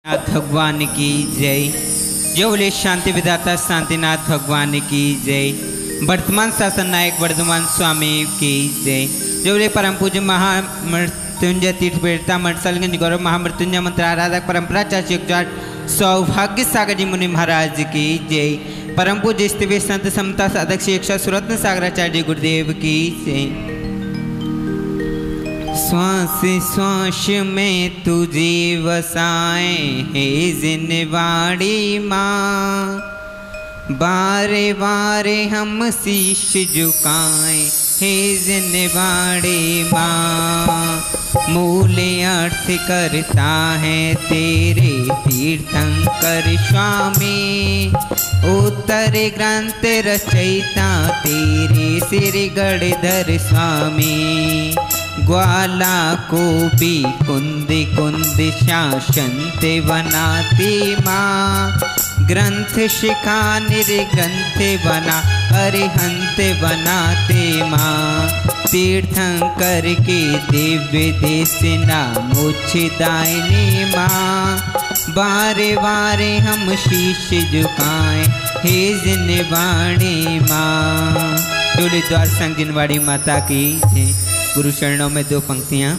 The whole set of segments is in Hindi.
नाथ भगवान की जय। जो बोले शांति विदाता शांतिनाथ भगवान की जय। वर्तमान शासन नायक वर्धमान स्वामी की जय। जो बोले परम पूज्य महामृत्युंजय तीर्थ प्रेरिता मठसलगंज गौरव महामृत्युंजय मंत्र आराधक परम्पराचार्य सौभाग्य सागर जी मुनि महाराज की जय। परम पूज्य स्थिति संत समता साधक श्री सुरत्न सागराचार्य जी गुरुदेव की जय। श्वास श्वास में तुझे वसाए हे जिनवाड़ी माँ, बारे बारे हम शीश झुकाएं हे जिनवाड़ी माँ। मूल्य अर्थ करता है तेरे तीर्थंकर स्वामी, उत्तर ग्रंथ रचयिता तेरे श्री गणधर स्वामी। ग्वाला को भी कुंद कुंद शासंत बनाती माँ, ग्रंथ शिखा निर्ग्रंथ बना अरिहंत बनाते माँ। तीर्थंकर के दिव्य देश नाम उच्छिदायिनी माँ, बारे बारे हम शीश झुकाएं हे जिनवाणी माँ। जोली द्वार संग जिनवाड़ी माता की जय। गुरु चरणों में दो पंक्तियाँ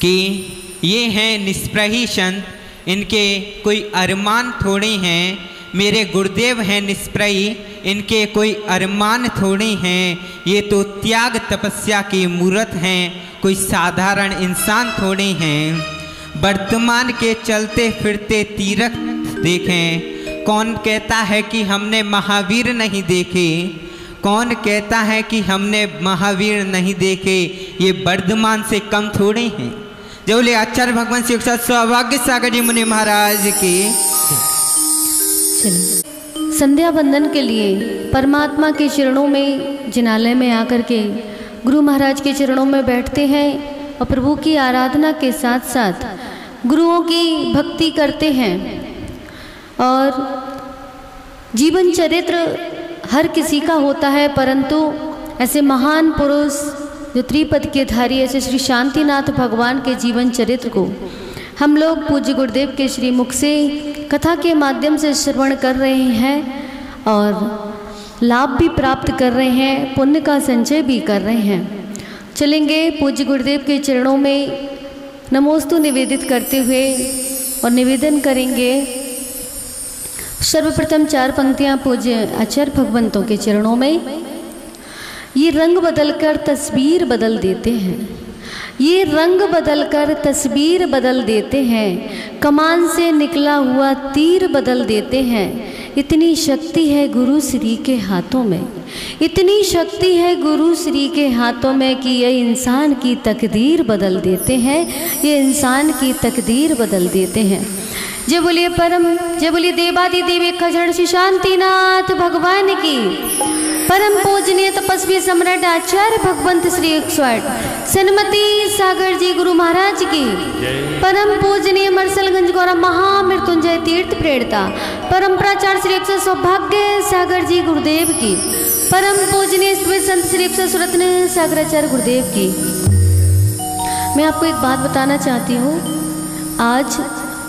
कि ये हैं निष्प्रही संत, इनके कोई अरमान थोड़े हैं। मेरे गुरुदेव हैं निष्प्रही, इनके कोई अरमान थोड़े हैं। ये तो त्याग तपस्या की मूर्त हैं, कोई साधारण इंसान थोड़े हैं। वर्तमान के चलते फिरते तीर्थ देखें, कौन कहता है कि हमने महावीर नहीं देखे, कौन कहता है कि हमने महावीर नहीं देखे। ये वर्धमान से कम थोड़े हैं। जो बोले आचार्य भगवान श्री सौभाग्य सागर जी मुनि महाराज की। संध्या बंदन के लिए परमात्मा के चरणों में जिनालय में आकर के गुरु महाराज के चरणों में बैठते हैं और प्रभु की आराधना के साथ साथ गुरुओं की भक्ति करते हैं। और जीवन चरित्र हर किसी का होता है, परंतु ऐसे महान पुरुष जो त्रिपद के धारी ऐसे श्री शांतिनाथ भगवान के जीवन चरित्र को हम लोग पूज्य गुरुदेव के श्री मुख से कथा के माध्यम से श्रवण कर रहे हैं और लाभ भी प्राप्त कर रहे हैं, पुण्य का संचय भी कर रहे हैं। चलेंगे पूज्य गुरुदेव के चरणों में नमोस्तु निवेदित करते हुए और निवेदन करेंगे। सर्वप्रथम चार पंक्तियां पूज्य आचार्य भगवंतों के चरणों में। ये रंग बदलकर तस्वीर बदल देते हैं, ये रंग बदलकर तस्वीर बदल देते हैं, कमान से निकला हुआ तीर बदल देते हैं। इतनी शक्ति है गुरु श्री के हाथों में, इतनी शक्ति है गुरु श्री के हाथों में कि ये इंसान की तकदीर बदल देते हैं, ये इंसान की तकदीर बदल देते हैं। जय बोलिए परम, जय बोलिए देवादि देवी खजड़ श्री शांतिनाथ भगवान की। परम पूजनीय तपस्वी सम्राट आचार्य भगवंत श्री 108 सन्मति सागर जी गुरु महाराज की। परम पूजनीय मरसलगंज गौरव महामृत्युंजय तीर्थ प्रेरिता परम्पराचार्य श्री 100 सौभाग्य सागर जी गुरुदेव की। परम पूजनीय संत श्री 100 सुरत्न सागराचार्य गुरुदेव की। मैं आपको एक बात बताना चाहती हूँ। आज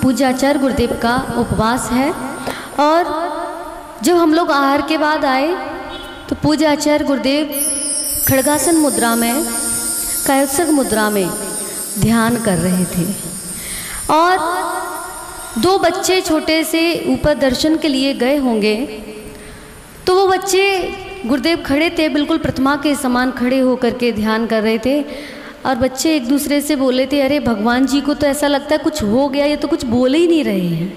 पूज्याचार्य गुरुदेव का उपवास है और जब हम लोग आहार के बाद आए तो पूज्याचार्य गुरुदेव खड़गासन मुद्रा में, कायोत्सक मुद्रा में ध्यान कर रहे थे और दो बच्चे छोटे से ऊपर दर्शन के लिए गए होंगे। तो वो बच्चे गुरुदेव खड़े थे, बिल्कुल प्रतिमा के समान खड़े होकर के ध्यान कर रहे थे और बच्चे एक दूसरे से बोले थे, अरे भगवान जी को तो ऐसा लगता है कुछ हो गया, ये तो कुछ बोल ही नहीं रहे हैं।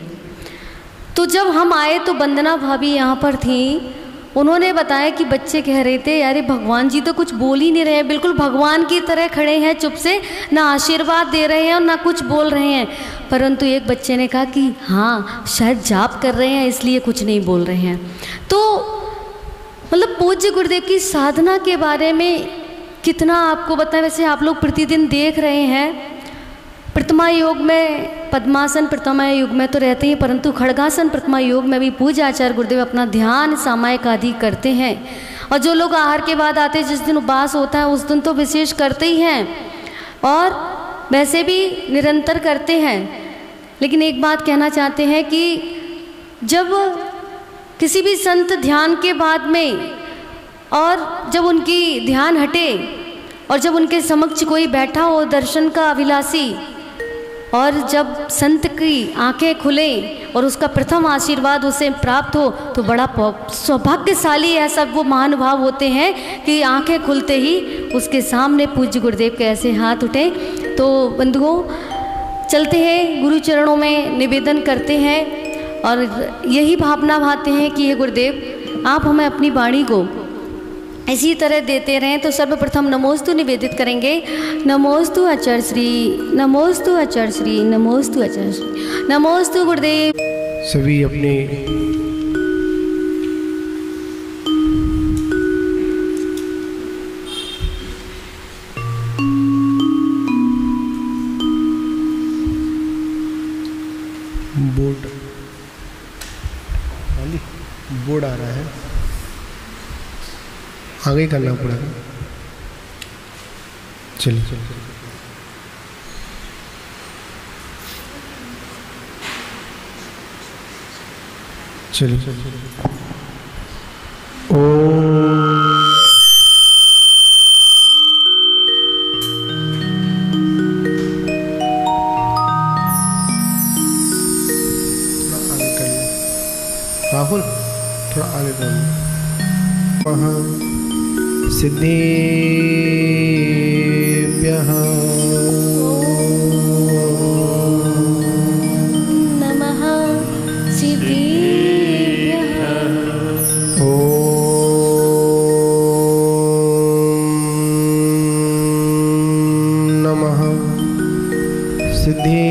तो जब हम आए तो वंदना भाभी यहाँ पर थी, उन्होंने बताया कि बच्चे कह रहे थे, अरे भगवान जी तो कुछ बोल ही नहीं रहे हैं, बिल्कुल भगवान की तरह खड़े हैं चुप से, ना आशीर्वाद दे रहे हैं और ना कुछ बोल रहे हैं। परंतु एक बच्चे ने कहा कि हाँ शायद जाप कर रहे हैं इसलिए कुछ नहीं बोल रहे हैं। तो मतलब पूज्य गुरुदेव की साधना के बारे में कितना आपको बताएं। वैसे आप लोग प्रतिदिन देख रहे हैं प्रतिमा योग में, पद्मासन प्रतिमा योग में तो रहते हैं, परंतु खड़गासन प्रतिमा योग में भी पूज्य आचार्य गुरुदेव अपना ध्यान सामायिक आदि करते हैं। और जो लोग आहार के बाद आते हैं, जिस दिन उपवास होता है उस दिन तो विशेष करते ही हैं और वैसे भी निरंतर करते हैं। लेकिन एक बात कहना चाहते हैं कि जब किसी भी संत ध्यान के बाद में और जब उनकी ध्यान हटे और जब उनके समक्ष कोई बैठा हो दर्शन का अभिलाषी, और जब संत की आंखें खुलें और उसका प्रथम आशीर्वाद उसे प्राप्त हो तो बड़ा सौभाग्यशाली ऐसा वो महानुभाव होते हैं कि आंखें खुलते ही उसके सामने पूज्य गुरुदेव के ऐसे हाथ उठे। तो बंधुओं चलते हैं गुरु चरणों में निवेदन करते हैं और यही भावना भाते हैं कि ये गुरुदेव आप हमें अपनी वाणी को इसी तरह देते रहें। तो सर्वप्रथम नमोस्तु निवेदित करेंगे। नमोस्तु आचार्य श्री, नमोस्तु आचार्य श्री, नमोस्तु आचार्य श्री, नमोस्तु गुरुदेव। सभी अपने बोर्ड आ रहा है, आगे करना पड़ेगा। चलिए चलिए राहुल थोड़ा आगे कर वहाँ सिद्धेभ्यः नमः सिद्धेभ्यः नमः सिद्धेभ्यः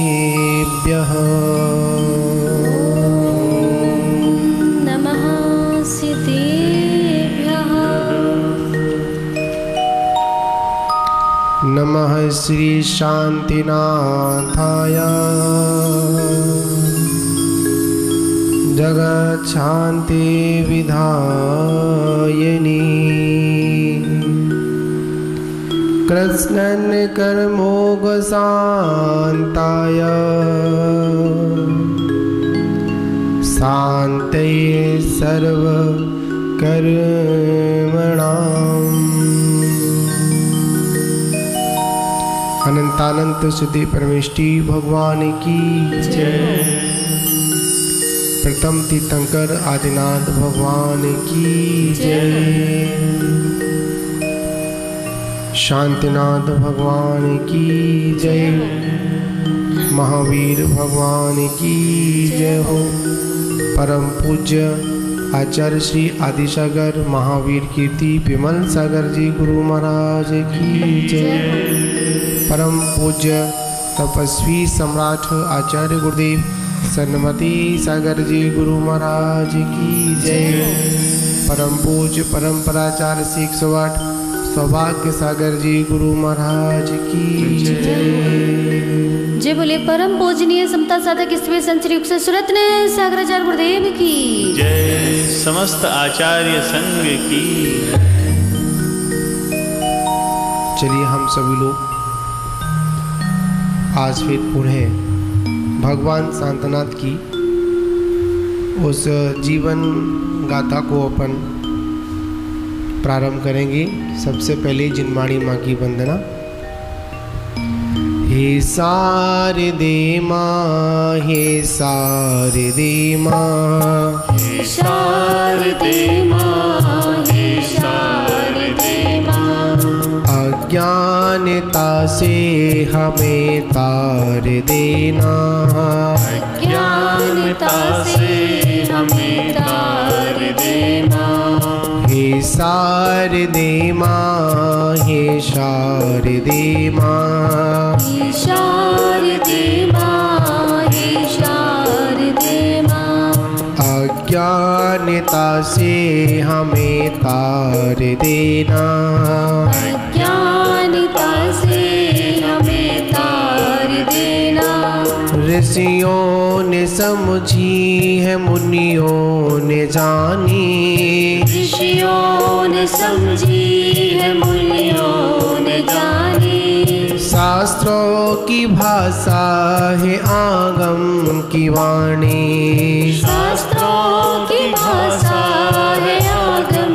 सिद्धेभ्यः नमः सिद्धेभ्यः नमः श्री शांतिनाथाय जगत् शांति विधायिनी कृष्णन् कर्मोगशान्ताय शान्तये सर्वकर्मणाम्। अनंतानंत सिद्धि परमेष्टि भगवान की जय। प्रथम तीर्थंकर आदिनाथ भगवान की जय। शांतिनाथ भगवान की जय। महावीर भगवान की जय हो। परम पूज्य आचार्य श्री आदिसागर महावीर कीर्ति विमल सागर जी गुरु महाराज की जय। परम पूज्य तपस्वी सम्राट आचार्य गुरुदेव सन्मति सागर जी गुरु महाराज की जय। परम पूज्य परंपराचार्य श्री 108 सौभाग्य सागर जी गुरु महाराज की जय। जय बोले परम पूजनीय समता साधक ईश्वर संचरी युग से सुरत्न सागराचार्य गुरुदेव की जय। समस्त आचार्य संघ की। चलिए हम सभी लोग आज फिर पुनः भगवान शांतनाथ की उस जीवन गाथा को अपन प्रारंभ करेंगे। सबसे पहले जिनवाणी माँ की वंदना। हे शारदे माँ, हे शारदे माँ, हे शारदे माँ, हे शारदे माँ, अज्ञानता से हमें तार देना, अज्ञानता से हमें तार देना। हे शारदे माँ, हे शारदे माँ, हे शारदे माँ, हे शारदे माँ, अज्ञानता से हमें तार देना, अज्ञानता से हमें तार देना। ऋषियों ने समझी है मुनियों ने जानी, ऋषियों ने समझी है मुनियों ने जानी। शास्त्रों की भाषा है आगम की वाणी, शास्त्रों की भाषा है आगम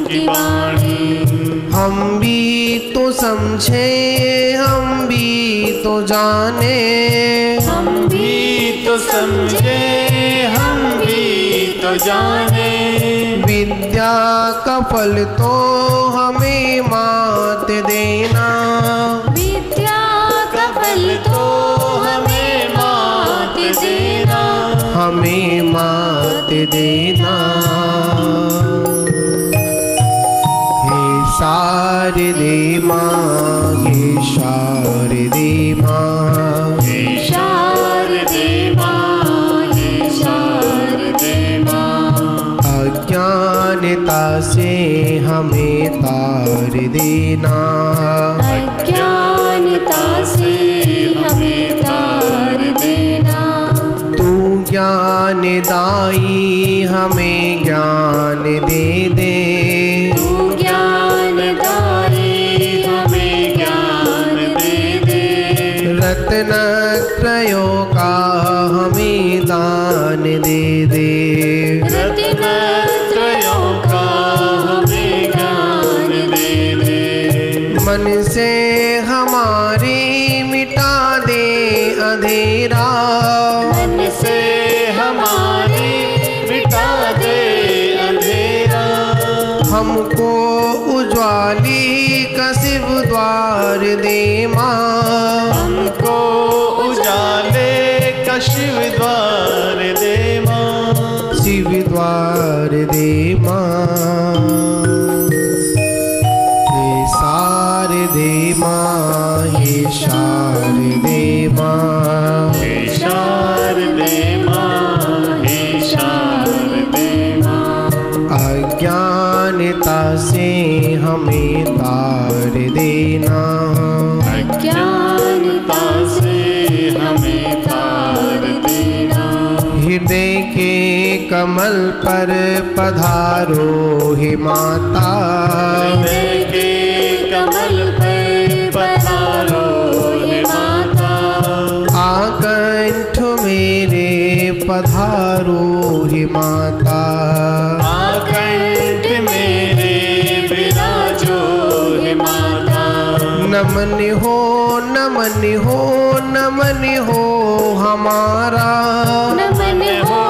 की वाणी। हम भी तो समझे, हम भी तो जाने, हम भी तो समझे, हम भी तो जाने। विद्या का फल तो हमें मात देना, विद्या का फल तो हमें मात देना, हमें मात देना। हे शारदे माँ, हे शारदे माँ, शारदे माँ, हे शारदे माँ। अज्ञानता से हमें तार देना, अज्ञानता से हमें तार देना। तू ज्ञानदायी हमें ज्ञान दे दे, तू ज्ञानदायी हमें ज्ञान दे दे। रत्नत्रयों का हमें दान दे दे, रत्नत्रयों का हमें ज्ञान दे दे। मन से हमारी मिटा दे अंधेरा, मन से हमारी मिटा दे अंधेरा। हमको उज्ज्वली का शिव द्वार दे माँ, हमको उजाले का शिव द्वार दे माँ, शिव द्वार दे माँ। हे शारदे माँ, हे शारदे माँ, हे शारदे माँ, हे शारदे माँ। अज्ञानता से हमें तार देना, अज्ञानता से हमें तार देना। हृदय के कमल पर पधारो हे माता, हृदय के कमल पर पधारो हे माता। आकंठ मेरे पधारो हे माता, आकंठ मेरे विराजो हे माता। नमन हो नमन हो नमन हो हमारा, नमन हो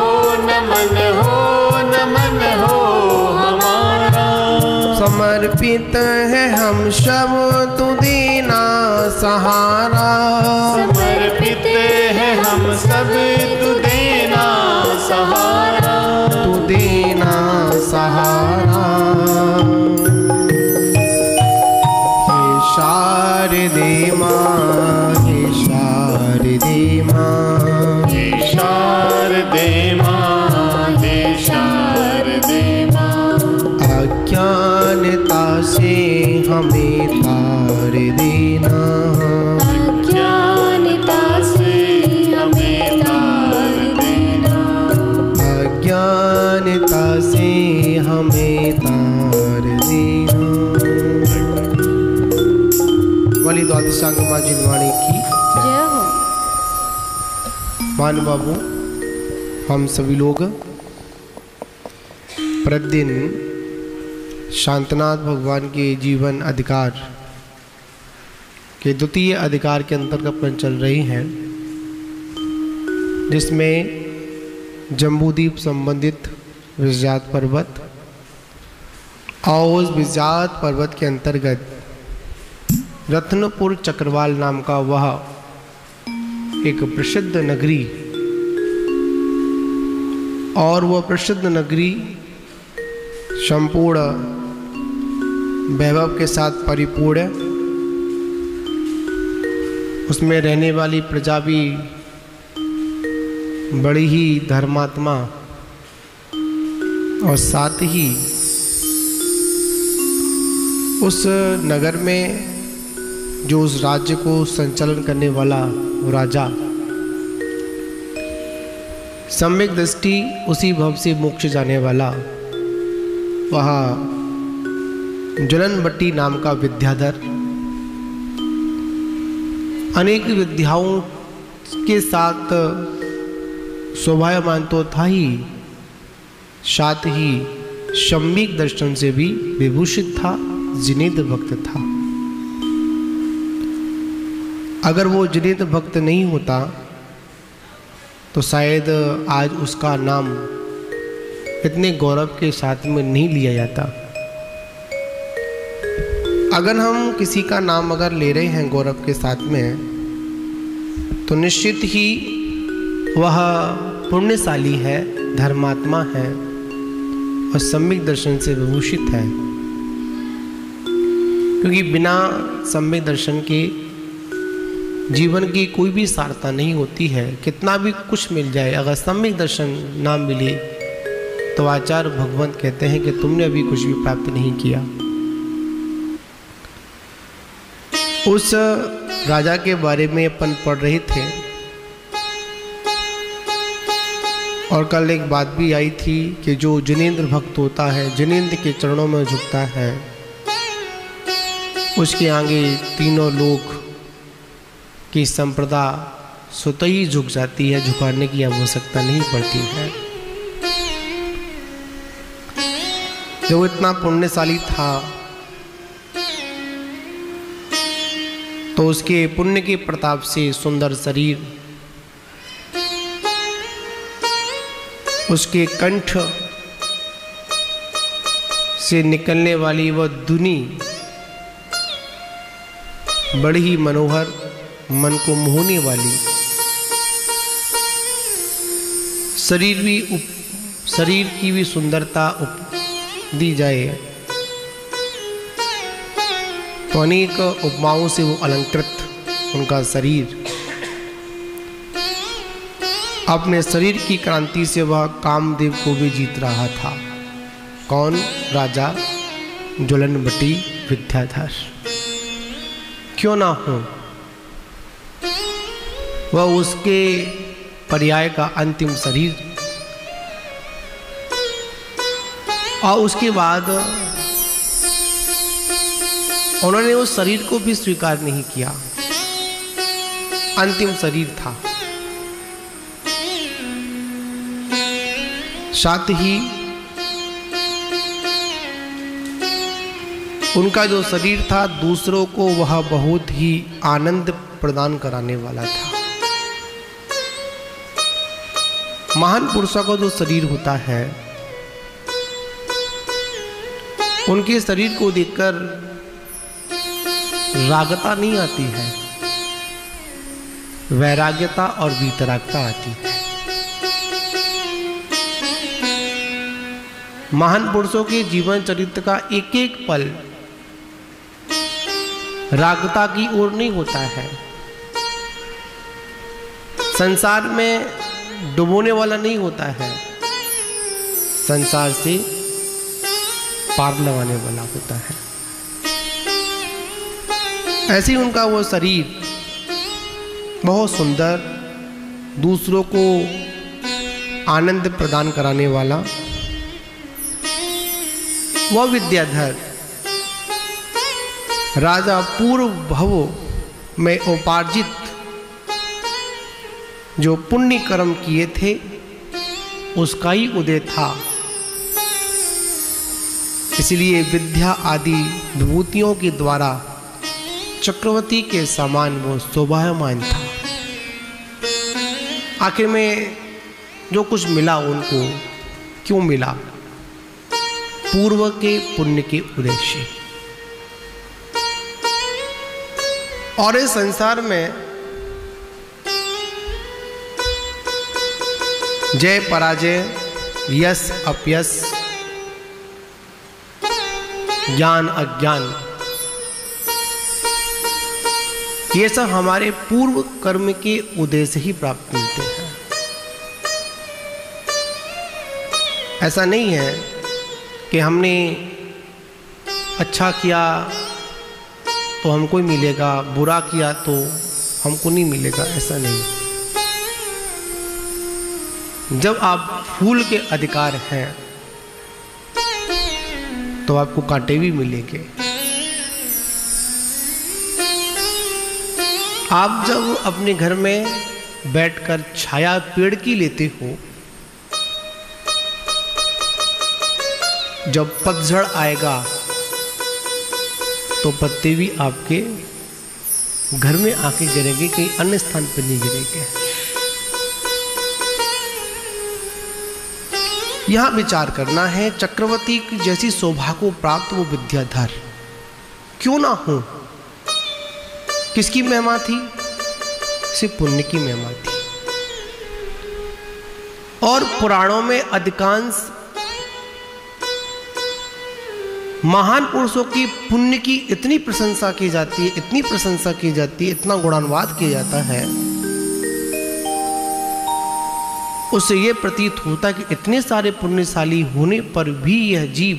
नमन हो नमन हो हमारा। समर्पित है हम सब तू देना सहारा, समर्पित है हम सब तू देना सहारा, तू देना सहारा। हे शारदे माँ, हे शारदे माँ, हे शारदे माँ, हे शारदे माँ। अज्ञानता से हमें तार देना, अज्ञानता से हमें तार देना। अज्ञानता से हमें तार देना। वाली द्वादशांग माँ जिनवाणी की जय हो। मान बाबू, हम सभी लोग प्रतिदिन शांतनाथ भगवान के जीवन अधिकार के द्वितीय अधिकार के अंतर्गत अपन चल रही हैं, जिसमें जम्बूद्वीप संबंधित विजयात पर्वत और उस विजयात पर्वत के अंतर्गत रत्नपुर चक्रवाल नाम का वह एक प्रसिद्ध नगरी, और वह प्रसिद्ध नगरी संपूर्ण वैभव के साथ परिपूर्ण है। उसमें रहने वाली प्रजा भी बड़ी ही धर्मात्मा और साथ ही उस नगर में जो उस राज्य को संचालन करने वाला वो राजा सम्यक दृष्टि उसी भव से मोक्ष जाने वाला वहाँ ज्वलन भट्टी नाम का विद्याधर अनेक विद्याओं के साथ शोभायमान तो था ही, साथ ही सम्यक दर्शन से भी विभूषित था, जिनेन्द्र भक्त था। अगर वो जिनेन्द्र भक्त नहीं होता तो शायद आज उसका नाम इतने गौरव के साथ में नहीं लिया जाता। अगर हम किसी का नाम अगर ले रहे हैं गौरव के साथ में तो निश्चित ही वह पुण्यशाली है, धर्मात्मा है और सम्यक दर्शन से विभूषित है, क्योंकि बिना सम्यक दर्शन के जीवन की कोई भी सारता नहीं होती है। कितना भी कुछ मिल जाए, अगर सम्यक दर्शन ना मिले तो आचार्य भगवंत कहते हैं कि तुमने अभी कुछ भी प्राप्त नहीं किया। उस राजा के बारे में अपन पढ़ रहे थे और कल एक बात भी आई थी कि जो जिनेन्द्र भक्त होता है, जिनेन्द्र के चरणों में झुकता है, उसके आगे तीनों लोग की संप्रदा स्वतः ही झुक जाती है, झुकाने की आवश्यकता नहीं पड़ती है। जो इतना पुण्यशाली था तो उसके पुण्य के प्रताप से सुंदर शरीर, उसके कंठ से निकलने वाली वह धुनी बड़ी ही मनोहर, मन को मोहने वाली, शरीर की भी सुंदरता दी जाए तो अनेक उपमाओं से वो अलंकृत उनका शरीर, अपने शरीर की क्रांति से वह कामदेव को भी जीत रहा था। कौन? राजा ज्वलन भट्टी विद्याधर। क्यों ना हो, वह उसके पर्याय का अंतिम शरीर, और उसके बाद उन्होंने उस शरीर को भी स्वीकार नहीं किया। अंतिम शरीर था। साथ ही उनका जो शरीर था दूसरों को वह बहुत ही आनंद प्रदान कराने वाला था। महान पुरुषों का जो शरीर होता है, उनके शरीर को देखकर रागता नहीं आती है, वैराग्यता और वीतरागता आती है। महान पुरुषों के जीवन चरित्र का एक एक पल रागता की ओर नहीं होता है, संसार में डुबोने वाला नहीं होता है, संसार से पार लगाने वाला होता है। ऐसे ही उनका वो शरीर बहुत सुंदर, दूसरों को आनंद प्रदान कराने वाला, वह विद्याधर राजा पूर्व भव में उपार्जित जो पुण्य कर्म किए थे उसका ही उदय था। इसलिए विद्या आदि विभूतियों के द्वारा चक्रवर्ती के समान वो शोभायमान था। आखिर में जो कुछ मिला उनको क्यों मिला? पूर्व के पुण्य के उदय से। और इस संसार में जय पराजय, यश अपयश, ज्ञान अज्ञान, ये सब हमारे पूर्व कर्म के उदय से ही प्राप्त मिलते हैं। ऐसा नहीं है कि हमने अच्छा किया तो हमको ही मिलेगा, बुरा किया तो हमको नहीं मिलेगा, ऐसा नहीं। जब आप फूल के अधिकार हैं तो आपको कांटे भी मिलेंगे। आप जब अपने घर में बैठकर छाया पेड़ की लेते हो, जब पतझड़ आएगा तो पत्ते भी आपके घर में आके गिरेंगे, कहीं अन्य स्थान पर नहीं गिरेंगे। यहां विचार करना है, चक्रवर्ती की जैसी शोभा को प्राप्त वो विद्याधर क्यों ना हो। किसकी महिमा थी? सिर्फ पुण्य की महिमा थी। और पुराणों में अधिकांश महान पुरुषों की पुण्य की इतनी प्रशंसा की जाती है, इतनी प्रशंसा की जाती है, इतना गुणानुवाद किया जाता है, उससे यह प्रतीत होता है कि इतने सारे पुण्यशाली होने पर भी यह जीव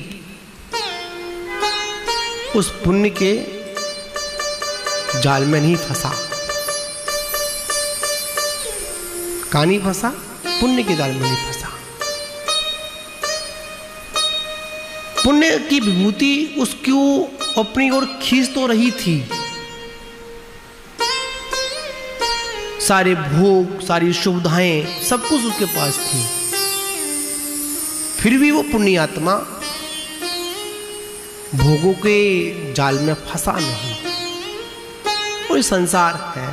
उस पुण्य के जाल में नहीं फंसा। कहां नहीं फंसा? पुण्य के जाल में नहीं फंसा। पुण्य की विभूति उसको अपनी ओर खींच तो रही थी, सारे भोग, सारी सुविधाएं, सब कुछ उसके पास थी, फिर भी वो पुण्यात्मा भोगों के जाल में फंसा नहीं। कोई संसार है,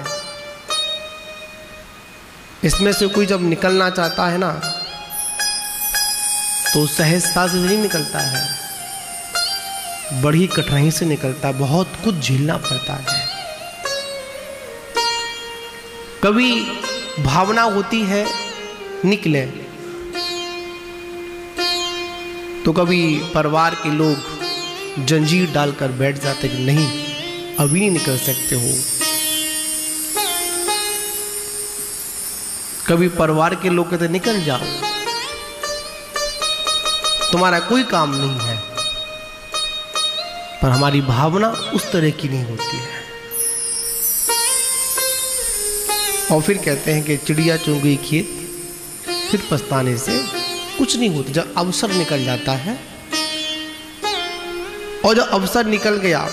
इसमें से कोई जब निकलना चाहता है ना तो सहजता से नहीं निकलता है, बड़ी कठिनाई से निकलता है, बहुत कुछ झेलना पड़ता है। कभी भावना होती है निकले, तो कभी परिवार के लोग जंजीर डालकर बैठ जाते कि नहीं अभी नहीं निकल सकते हो। कभी परिवार के लोग कहते निकल जाओ, तुम्हारा कोई काम नहीं है। पर हमारी भावना उस तरह की नहीं होती है। और फिर कहते हैं कि चिड़िया चुन गई खेत, फिर पछताने से कुछ नहीं होता। जब अवसर निकल जाता है, और जब अवसर निकल गया,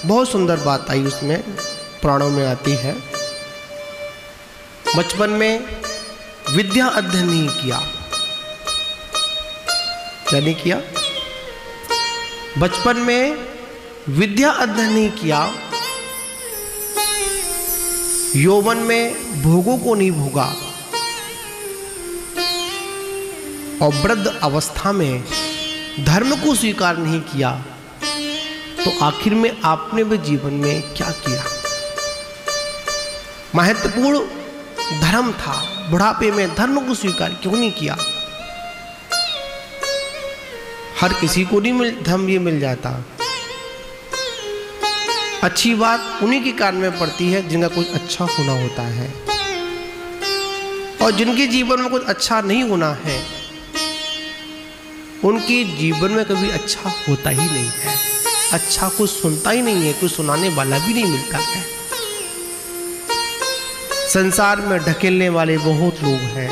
बहुत सुंदर बात आई उसमें, पुराणों में आती है, बचपन में विद्या अध्ययन नहीं किया। क्या नहीं किया? बचपन में विद्या अध्ययन नहीं किया, यौवन में भोगों को नहीं भोगा, और वृद्ध अवस्था में धर्म को स्वीकार नहीं किया, तो आखिर में आपने भी जीवन में क्या किया? महत्वपूर्ण धर्म था, बुढ़ापे में धर्म को स्वीकार क्यों नहीं किया? हर किसी को नहीं धर्म ये मिल जाता। अच्छी बात उन्हीं के कान में पड़ती है जिनका कुछ अच्छा होना होता है, और जिनके जीवन में कुछ अच्छा नहीं होना है, उनके जीवन में कभी अच्छा होता ही नहीं है। अच्छा कुछ सुनता ही नहीं है, कुछ सुनाने वाला भी नहीं मिलता है। संसार में ढकेलने वाले बहुत लोग हैं,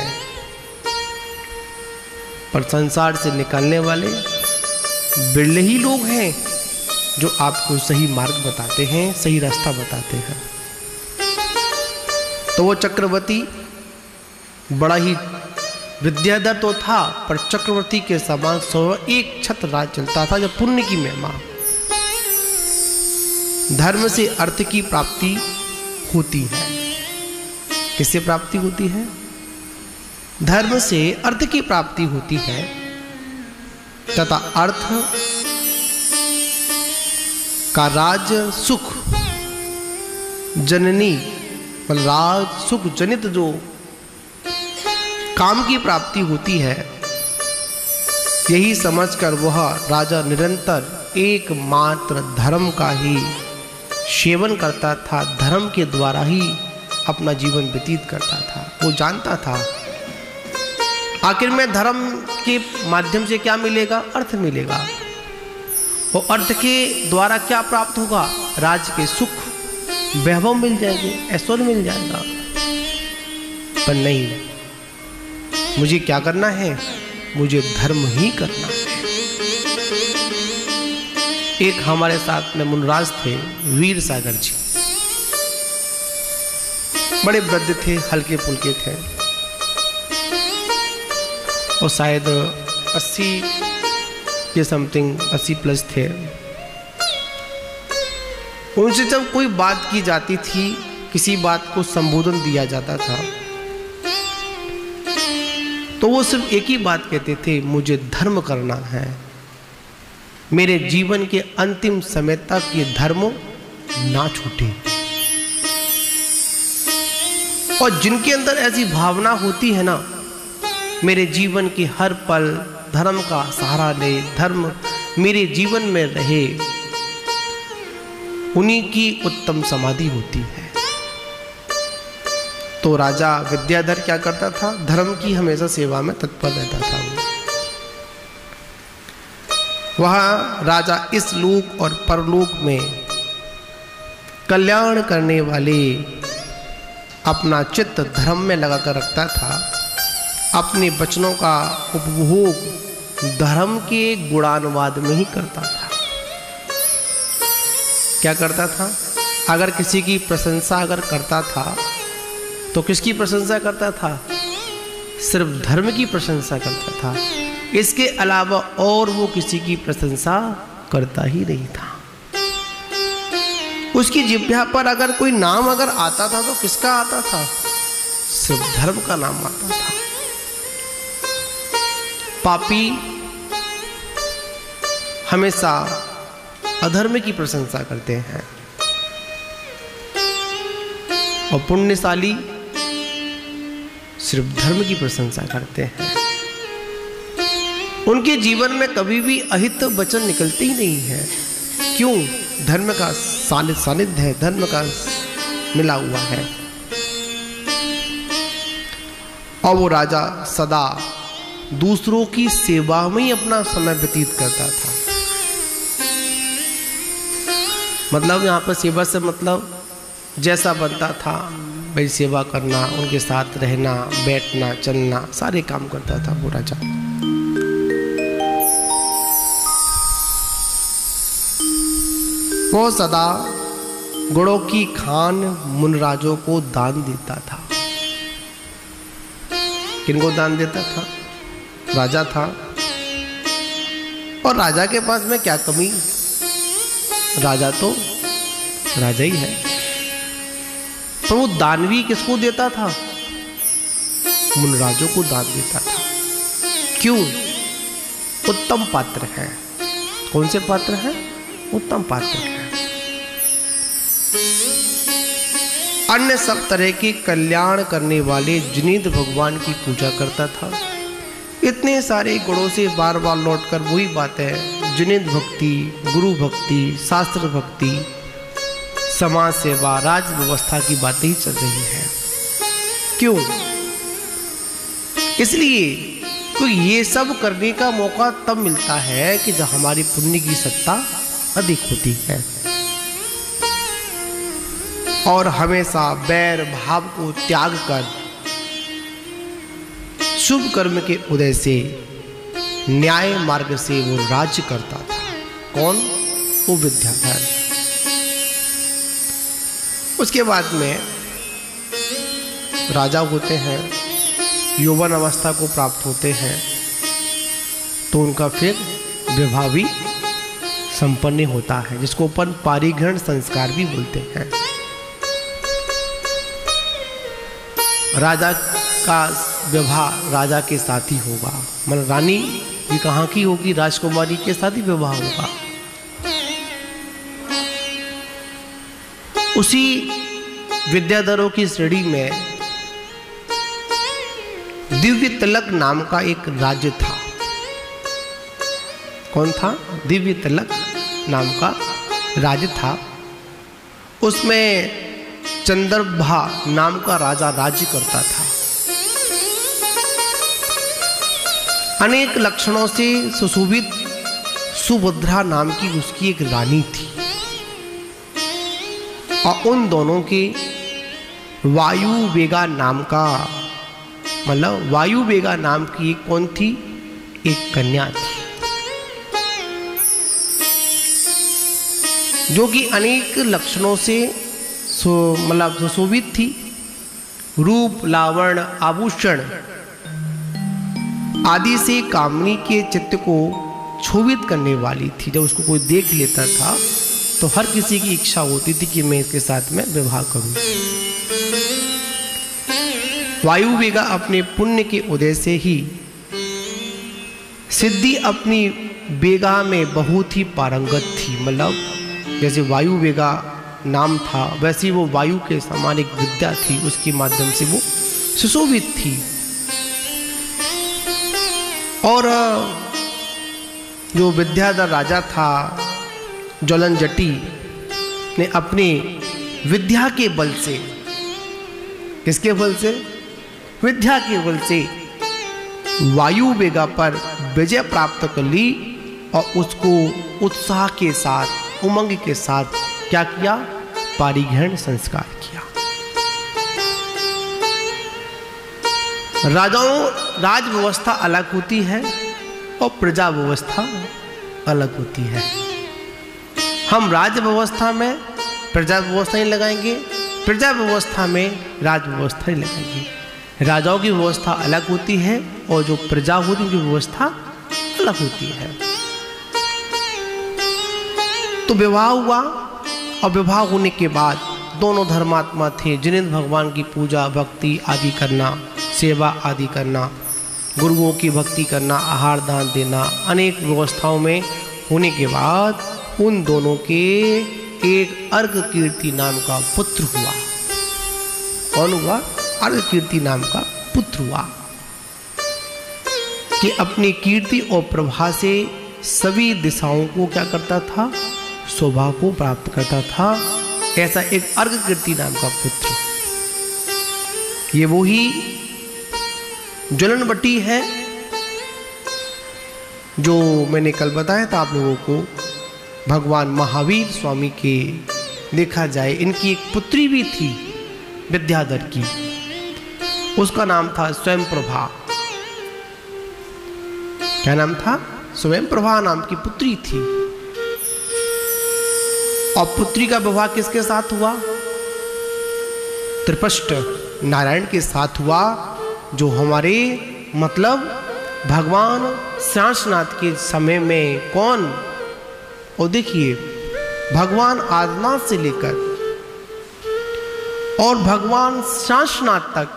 पर संसार से निकालने वाले बिरले ही लोग हैं जो आपको सही मार्ग बताते हैं, सही रास्ता बताते हैं। तो वो चक्रवर्ती बड़ा ही विद्याधर तो था, पर चक्रवर्ती के समान 101 छत्र राज चलता था। जब पुण्य की महिमा, धर्म से अर्थ की प्राप्ति होती है। किससे प्राप्ति होती है? धर्म से अर्थ की प्राप्ति होती है, तथा अर्थ का राज सुख जननी, राज सुख जनित जो काम की प्राप्ति होती है, यही समझकर वह राजा निरंतर एकमात्र धर्म का ही सेवन करता था, धर्म के द्वारा ही अपना जीवन व्यतीत करता था। वो जानता था आखिर में धर्म के माध्यम से क्या मिलेगा? अर्थ मिलेगा। और अर्थ के द्वारा क्या प्राप्त होगा? राज के सुख, वैभव मिल जाएंगे, ऐश्वर्य मिल जाएगा। पर नहीं, मुझे क्या करना है? मुझे धर्म ही करना है। एक हमारे साथ में मुनराज थे, वीर सागर जी, बड़े वृद्ध थे, हल्के फुल्के थे और शायद 80 के समथिंग, 80 प्लस थे। उनसे जब कोई बात की जाती थी, किसी बात को संबोधन दिया जाता था, तो वो सिर्फ एक ही बात कहते थे, मुझे धर्म करना है। मेरे जीवन के अंतिम समय तक ये धर्म ना छूटे। और जिनके अंदर ऐसी भावना होती है ना, मेरे जीवन के हर पल धर्म का सहारा ले, धर्म मेरे जीवन में रहे, उन्हीं की उत्तम समाधि होती है। तो राजा विद्याधर क्या करता था? धर्म की हमेशा सेवा में तत्पर रहता था। वह राजा इस लोक और परलोक में कल्याण करने वाले अपना चित्त धर्म में लगाकर रखता था। अपने वचनों का उपभोग धर्म के गुणानुवाद में ही करता था। क्या करता था? अगर किसी की प्रशंसा अगर करता था तो किसकी प्रशंसा करता था? सिर्फ धर्म की प्रशंसा करता था। इसके अलावा और वो किसी की प्रशंसा करता ही नहीं था। उसकी जिह्वा पर अगर कोई नाम अगर आता था तो किसका आता था? सिर्फ धर्म का नाम आता था। पापी हमेशा अधर्म की प्रशंसा करते हैं और पुण्यशाली सिर्फ धर्म की प्रशंसा करते हैं। उनके जीवन में कभी भी अहित वचन निकलते ही नहीं है। क्यों? धर्म का सानिध्य है, धर्म का मिला हुआ है। और वो राजा सदा दूसरों की सेवा में ही अपना समय व्यतीत करता था। मतलब यहाँ पर सेवा से मतलब जैसा बनता था भाई सेवा करना, उनके साथ रहना, बैठना, चलना, सारे काम करता था वो राजा। वो सदा गुड़ों की खान मुनराजों को दान देता था। किनको दान देता था? राजा था। और राजा के पास में क्या कमी? राजा तो राजा ही है। पर वो दान भी किसको देता था? मुनराजों को दान देता था। क्यों? उत्तम पात्र है। कौन से पात्र हैं? उत्तम पात्र है। अन्य सब तरह के कल्याण करने वाले जिनेंद्र भगवान की पूजा करता था। इतने सारे गुणों से बार बार लौटकर वही बात है, जिनेंद्र भक्ति, गुरु भक्ति, शास्त्र भक्ति, समाज सेवा, राज व्यवस्था की बातें ही चल रही है। क्यों? इसलिए तो ये सब करने का मौका तब मिलता है कि जब हमारी पुण्य की सत्ता अधिक होती है और हमेशा बैर भाव को त्याग कर शुभ कर्म के उदय से न्याय मार्ग से वो राज्य करता था। कौन? वो विद्याधर। उसके बाद में राजा होते हैं, यौवन अवस्था को प्राप्त होते हैं, तो उनका फिर विवाह भी संपन्न होता है, जिसको अपन पारिग्रहण संस्कार भी बोलते हैं। राजा का विवाह राजा के साथ ही होगा, मतलब रानी भी कहाँ की होगी? राजकुमारी के साथ ही विवाह होगा। उसी विद्याधरों की श्रेणी में दिव्य तिलक नाम का एक राज्य था। कौन था? दिव्य तिलक नाम का राज्य था। उसमें चंद्रभा नाम का राजा राज्य करता था। अनेक लक्षणों से सुशोभित सुभद्रा नाम की उसकी एक रानी थी, और उन दोनों के वायुवेगा नाम का, मतलब वायुवेगा नाम की एक कौन थी, एक कन्या थी, जो कि अनेक लक्षणों से मतलब सुशोभित थी। रूप, लावण्य, आभूषण आदि से कामनी के चित्त को क्षोभित करने वाली थी। जब उसको कोई देख लेता था तो हर किसी की इच्छा होती थी कि मैं इसके साथ में विवाह करूं। वायुवेगा अपने पुण्य के उदय से ही सिद्धि अपनी वेगा में बहुत ही पारंगत थी। मतलब जैसे वायुवेगा नाम था, वैसे वो वायु के समान एक विद्या थी, उसके माध्यम से वो सुशोभित थी। और जो विद्याधर राजा था ज्वलनजटी ने अपने विद्या के बल से, किसके बल से, विद्या के बल से वायुवेगा पर विजय प्राप्त कर ली और उसको उत्साह के साथ, उमंग के साथ क्या किया, पारिग्रहण संस्कार किया। राजाओं राज व्यवस्था अलग होती है और प्रजा व्यवस्था अलग होती है। हम राज व्यवस्था में प्रजा व्यवस्था नहीं लगाएंगे, प्रजा व्यवस्था में राज व्यवस्था नहीं लगाएंगे। राजाओं की व्यवस्था अलग होती है और जो प्रजा होती है उनकी व्यवस्था अलग होती है। तो विवाह हुआ और विवाह होने के बाद दोनों धर्मात्मा थे जिन्हें भगवान की पूजा भक्ति आदि करना, सेवा आदि करना, गुरुओं की भक्ति करना, आहार दान देना, अनेक व्यवस्थाओं में होने के बाद उन दोनों के एक अर्घ कीर्ति नाम का पुत्र हुआ। कौन हुआ? अर्घ कीर्ति नाम का पुत्र हुआ कि अपनी कीर्ति और प्रभा से सभी दिशाओं को क्या करता था, शोभा को प्राप्त करता था। ऐसा एक अर्घ कीर्ति नाम का पुत्र, ये वो ही ज्वलनवटी है जो मैंने कल बताया था आप लोगों को। भगवान महावीर स्वामी के देखा जाए इनकी एक पुत्री भी थी विद्याधर की, उसका नाम था स्वयं प्रभा। क्या नाम था? स्वयं प्रभा नाम की पुत्री थी। और पुत्री का विवाह किसके साथ हुआ? त्रिपष्ट नारायण के साथ हुआ, जो हमारे मतलब भगवान श्यामनाथ के समय में कौन, और देखिए भगवान आदिनाथ से लेकर और भगवान श्यामनाथ तक,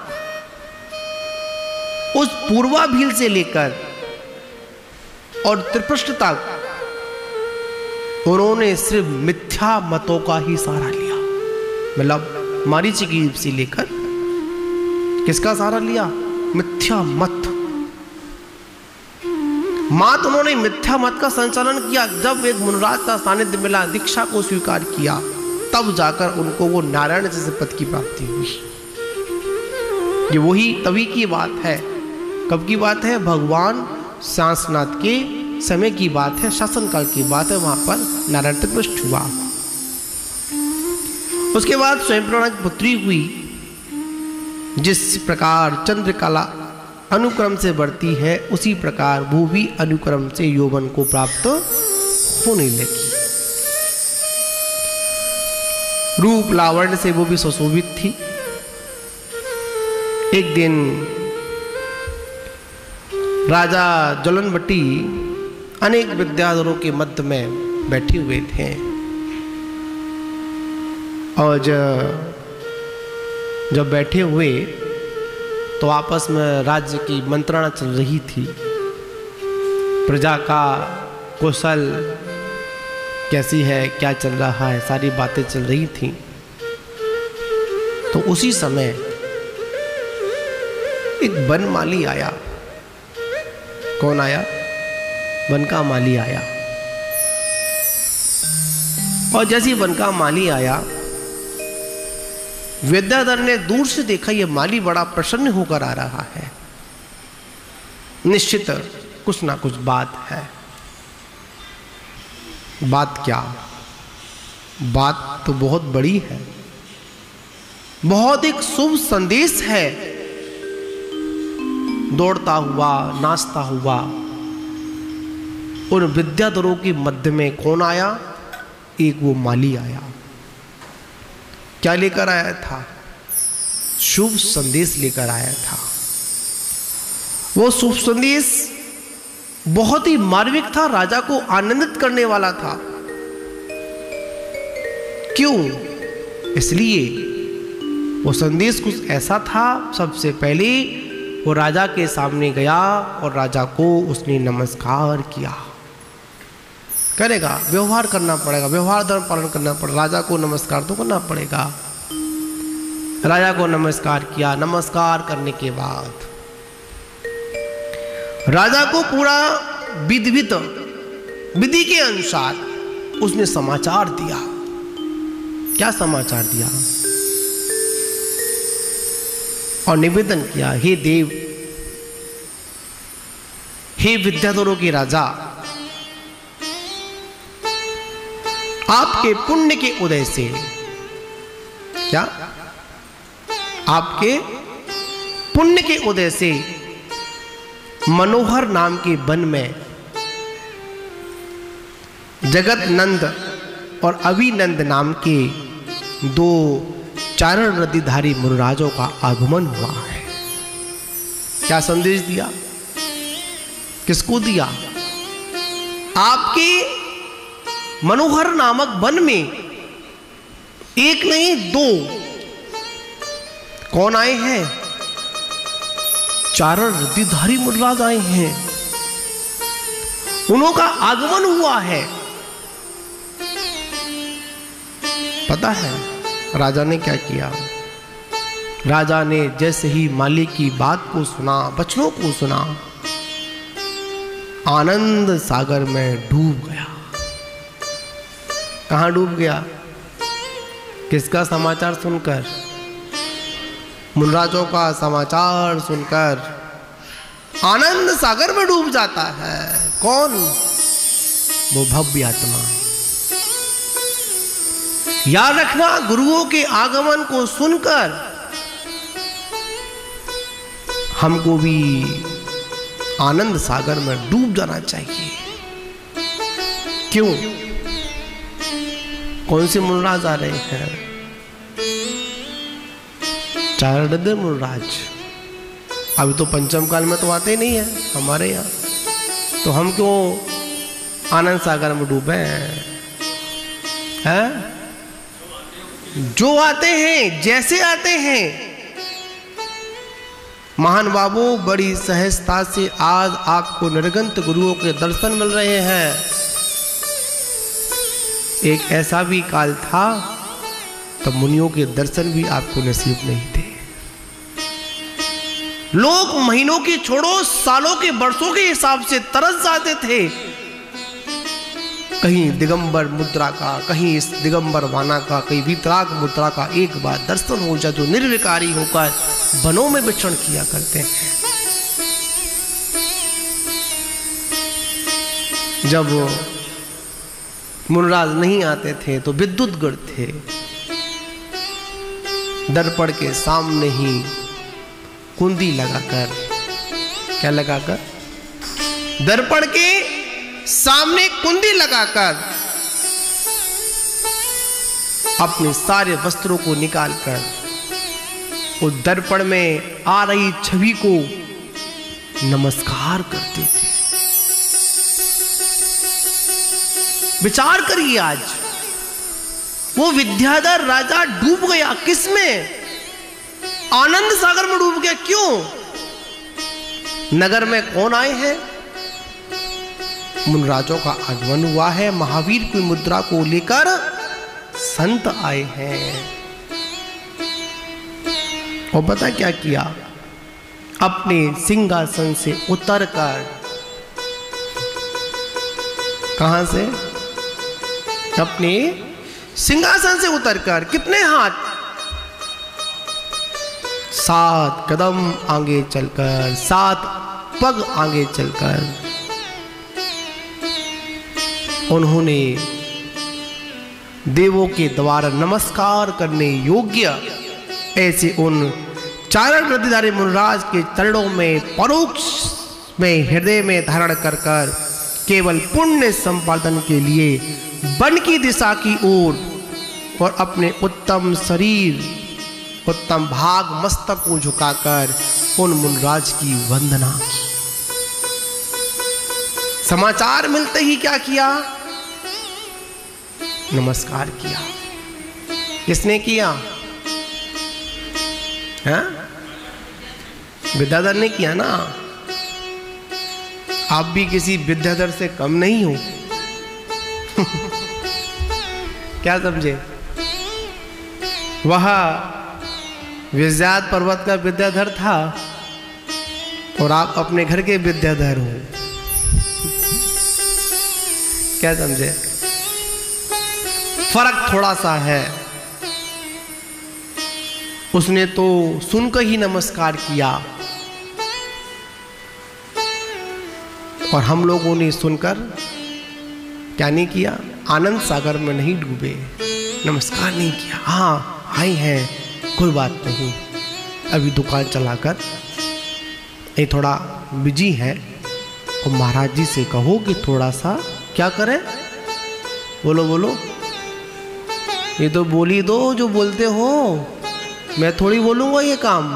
उस पूर्वा भील से लेकर और त्रिपष्ट तक उन्होंने सिर्फ मिथ्या मतों का ही सहारा लिया। मतलब मारीची की युग से लेकर किसका सहारा लिया? मिथ्या मत। मात उन्होंने मिथ्या मत का संचालन किया। जब एक मुनराज का सानिध्य मिला, दीक्षा को स्वीकार किया, तब जाकर उनको वो नारायण जैसे पद की प्राप्ति हुई। ये वही तभी की बात है। कब की बात है? भगवान श्यामनाथ के समय की बात है, शासनकाल की बात है। वहां पर नारायण प्रतिष्ठित हुआ। उसके बाद स्वयंप्रभा की पुत्री हुई। जिस प्रकार चंद्रकला अनुक्रम से बढ़ती है, उसी प्रकार वो भी अनुक्रम से यौवन को प्राप्त होने लगी। रूप लावण्य से वो भी सुशोभित थी। एक दिन राजा ज्वलनवटी अनेक विद्याधरों के मध्य में बैठे हुए थे और जब बैठे हुए तो आपस में राज्य की मंत्रणा चल रही थी। प्रजा का कौशल कैसी है, क्या चल रहा है, सारी बातें चल रही थी। तो उसी समय एक बनमाली आया। कौन आया? वन का माली आया। और जैसे वन का माली आया, विद्याधर ने दूर से देखा ये माली बड़ा प्रसन्न होकर आ रहा है, निश्चित कुछ ना कुछ बात है। बात क्या? बात तो बहुत बड़ी है, बहुत एक शुभ संदेश है। दौड़ता हुआ, नाचता हुआ उन विद्याधरों के मध्य में कौन आया? एक वो माली आया। क्या लेकर आया था? शुभ संदेश लेकर आया था। वो शुभ संदेश बहुत ही मार्मिक था, राजा को आनंदित करने वाला था। क्यों? इसलिए वो संदेश कुछ ऐसा था, सबसे पहले वो राजा के सामने गया और राजा को उसने नमस्कार किया। करेगा, व्यवहार करना पड़ेगा, व्यवहार धर्म पालन करना पड़ेगा। राजा को नमस्कार तो करना पड़ेगा। राजा को नमस्कार किया। नमस्कार करने के बाद राजा को पूरा विधि के अनुसार उसने समाचार दिया। क्या समाचार दिया? और निवेदन किया, हे देव, हे विद्याधरों के राजा, आपके पुण्य के उदय से, क्या? आपके पुण्य के उदय से मनोहर नाम के वन में जगत नंद और अभिनंद नाम के दो चारण रतिधारी मुनिराजों का आगमन हुआ है। क्या संदेश दिया? किसको दिया? आपके मनोहर नामक वन में एक नहीं दो कौन आए हैं? चारण रतिधारी मुनिराज आए हैं। उन्हों का आगमन हुआ है। पता है राजा ने क्या किया? राजा ने जैसे ही माली की बात को सुना, वचनों को सुना, आनंद सागर में डूब गया। कहां डूब गया? किसका समाचार सुनकर? मुनिराजों का समाचार सुनकर आनंद सागर में डूब जाता है। कौन? वो भव्य आत्मा। याद रखना, गुरुओं के आगमन को सुनकर हमको भी आनंद सागर में डूब जाना चाहिए। क्यों? कौन से मुनिराज आ रहे हैं? चारण मुनिराज। अभी तो पंचम काल में तो आते नहीं है हमारे यहाँ, तो हम क्यों आनंद सागर में डूबे हैं? जो आते हैं, जैसे आते हैं, महान बाबू बड़ी सहजता से आज आपको निर्गंत गुरुओं के दर्शन मिल रहे हैं। एक ऐसा भी काल था तब मुनियों के दर्शन भी आपको नसीब नहीं थे। लोग महीनों की छोड़ो, सालों के, वर्षों के हिसाब से तरस जाते थे। कहीं दिगंबर मुद्रा का, कहीं इस दिगंबर वाना का, कहीं वितराग मुद्रा का एक बार दर्शन हो जाए तो निर्विकारी होकर वनों में विचरण किया करते हैं। जब मुनिराज नहीं आते थे तो विद्युत गढ़ थे, दर्पण के सामने ही कुंदी लगाकर, क्या लगाकर? दर्पण के सामने कुंदी लगाकर अपने सारे वस्त्रों को निकालकर उस दर्पण में आ रही छवि को नमस्कार करते थे। विचार करिए, आज वो विद्याधर राजा डूब गया। किसमें? आनंद सागर में डूब गया। क्यों? नगर में कौन आए हैं? मुनिराजों का आगमन हुआ है। महावीर की मुद्रा को लेकर संत आए हैं। और पता क्या किया? अपने सिंहासन से उतरकर, कहां से? अपने सिंहासन से उतरकर कितने हाथ? 7 कदम आगे चलकर, 7 पग आगे चलकर उन्होंने देवों के द्वारा नमस्कार करने योग्य ऐसे उन चारण वृद्धिधारी मुनिराज के चरणों में परोक्ष में हृदय में धारण कर कर केवल पुण्य संपादन के लिए वन की दिशा की ओर और अपने उत्तम शरीर उत्तम भाग मस्तक को झुकाकर उन मुनिराज की वंदना की। समाचार मिलते ही क्या किया? नमस्कार किया। किसने किया? हाँ? विद्याधर ने किया ना। आप भी किसी विद्याधर से कम नहीं हो। क्या समझे? वह विद्याध पर्वत का विद्याधर था और आप अपने घर के विद्याधर हो। क्या समझे? फर्क थोड़ा सा है। उसने तो सुनकर ही नमस्कार किया और हम लोगों ने सुनकर क्या नहीं किया? आनंद सागर में नहीं डूबे, नमस्कार नहीं किया। हाँ आए हैं, कोई बात नहीं, अभी दुकान चलाकर ये थोड़ा बिजी है और महाराज जी से कहो कि थोड़ा सा क्या करें। बोलो बोलो, ये तो बोली दो जो बोलते हो, मैं थोड़ी बोलूंगा ये काम।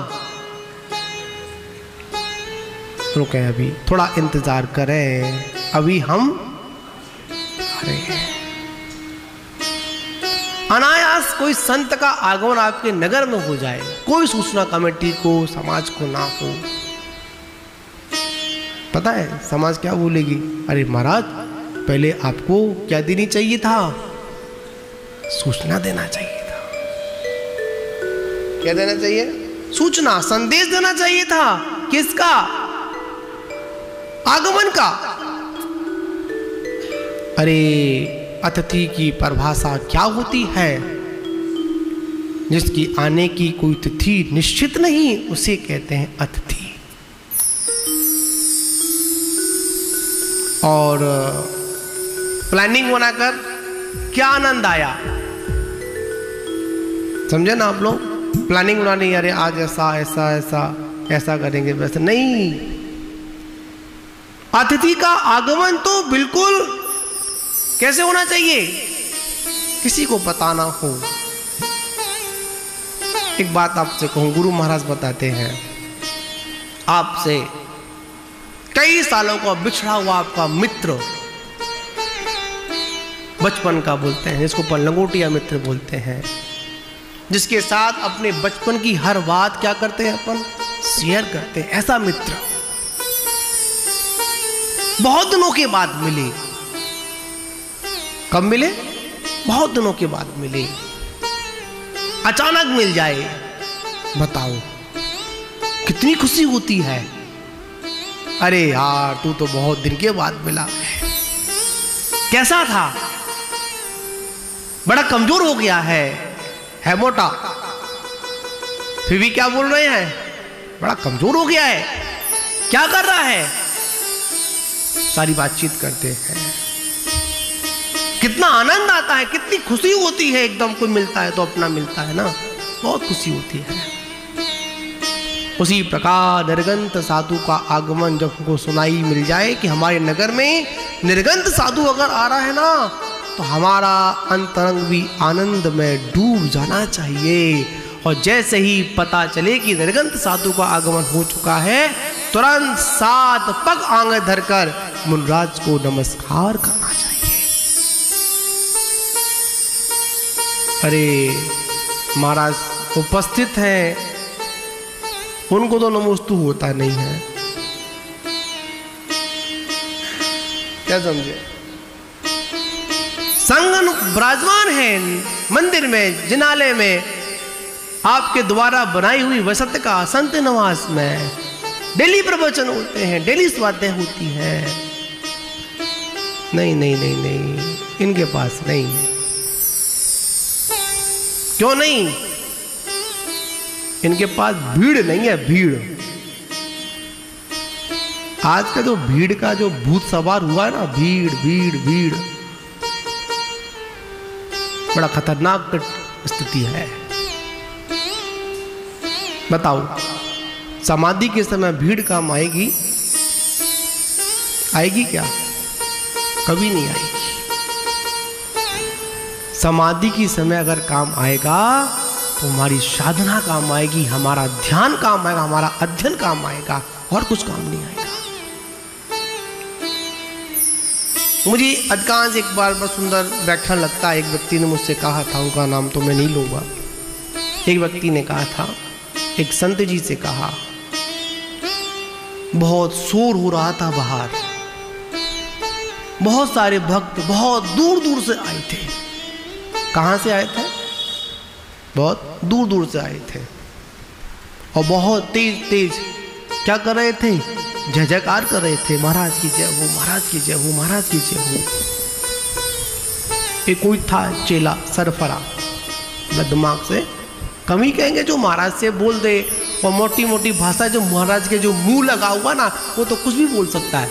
रुके, अभी थोड़ा इंतजार करें, अभी हम आ रहे हैं। अनायास कोई संत का आगमन आपके नगर में हो जाए, कोई सूचना कमेटी को समाज को ना हो, पता है समाज क्या बोलेगी? अरे महाराज पहले आपको क्या देनी चाहिए था? सूचना देना चाहिए था। क्या देना चाहिए? सूचना, संदेश देना चाहिए था। किसका? आगमन का। अरे अतिथि की परिभाषा क्या होती है? जिसकी आने की कोई तिथि निश्चित नहीं, उसे कहते हैं अतिथि। और प्लानिंग बनाकर क्या आनंद आया, समझे ना आप लोग? प्लानिंग बनानी, अरे आज ऐसा ऐसा ऐसा ऐसा करेंगे, वैसे नहीं। अतिथि का आगमन तो बिल्कुल कैसे होना चाहिए? किसी को पता ना हो। एक बात आपसे कहूं, गुरु महाराज बताते हैं, आपसे कई सालों का बिछड़ा हुआ आपका मित्र, बचपन का बोलते हैं, जिसको अपन लंगोटिया मित्र बोलते हैं, जिसके साथ अपने बचपन की हर बात क्या करते हैं, अपन शेयर करते हैं, ऐसा मित्र बहुत दिनों के बाद मिले। कब मिले? बहुत दिनों के बाद मिले। अचानक मिल जाए, बताओ कितनी खुशी होती है। अरे यार तू तो बहुत दिन के बाद मिला, कैसा था? बड़ा कमजोर हो गया है मोटा, फिर भी क्या बोल रहे हैं? बड़ा कमजोर हो गया है, क्या कर रहा है? सारी बातचीत करते हैं। कितना आनंद आता है, कितनी खुशी होती है, एकदम कोई मिलता है तो अपना मिलता है ना, बहुत खुशी होती है। उसी प्रकार निर्गंत साधु का आगमन जब हमको सुनाई मिल जाए कि हमारे नगर में निर्गंत साधु अगर आ रहा है ना, तो हमारा अंतरंग भी आनंद में डूब जाना चाहिए। और जैसे ही पता चले कि निर्गंत साधु का आगमन हो चुका है, तुरंत 7 पग आंगे धरकर मुनिराज को नमस्कार करना चाहिए। अरे महाराज उपस्थित हैं, उनको तो नमोस्तु होता नहीं है, क्या समझे? संगन विराजमान है मंदिर में, जिनालय में, आपके द्वारा बनाई हुई वसत का संत निवास में डेली प्रवचन होते हैं, डेली स्वाध्याय होती है। नहीं नहीं नहीं नहीं, इनके पास नहीं। क्यों नहीं? इनके पास भीड़ नहीं है, भीड़। आज का जो भीड़ का जो भूत सवार हुआ है ना, भीड़ भीड़ भीड़, बड़ा खतरनाक स्थिति है। बताओ, समाधि के समय भीड़ काम आएगी? आएगी क्या? कभी नहीं आएगी। समाधि की समय अगर काम आएगा तो हमारी साधना काम आएगी, हमारा ध्यान काम आएगा, हमारा अध्ययन काम आएगा, और कुछ काम नहीं आएगा। मुझे अधिकांश एक बार बड़ा सुंदर व्याख्यान लगता है। एक व्यक्ति ने मुझसे कहा था, उनका नाम तो मैं नहीं लूंगा। एक व्यक्ति ने कहा था, एक संत जी से कहा, बहुत शोर हो रहा था बाहर, बहुत सारे भक्त बहुत दूर दूर से आए थे। कहां से आए थे? बहुत दूर दूर से आए थे, और बहुत तेज तेज क्या कर रहे थे? जय जयकार कर रहे थे, महाराज की जय हो, महाराज की जय हो, महाराज की जय हो। एक कोई था चेला सरफरा, दिमाग से कमी कहेंगे, जो महाराज से बोल दे, और मोटी मोटी भाषा, जो महाराज के जो मुंह लगा हुआ ना, वो तो कुछ भी बोल सकता है।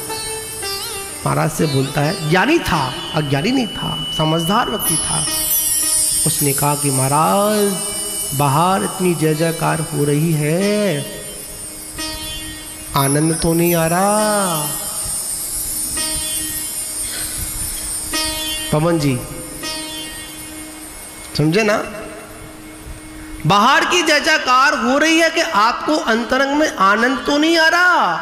महाराज से बोलता है, ज्ञानी था, अज्ञानी नहीं था, समझदार व्यक्ति था। उसने कहा कि महाराज, बाहर इतनी जय जयकार हो रही है, आनंद तो नहीं आ रहा। पवन जी समझे ना? बाहर की जय जयकार हो रही है कि आपको अंतरंग में आनंद तो नहीं आ रहा।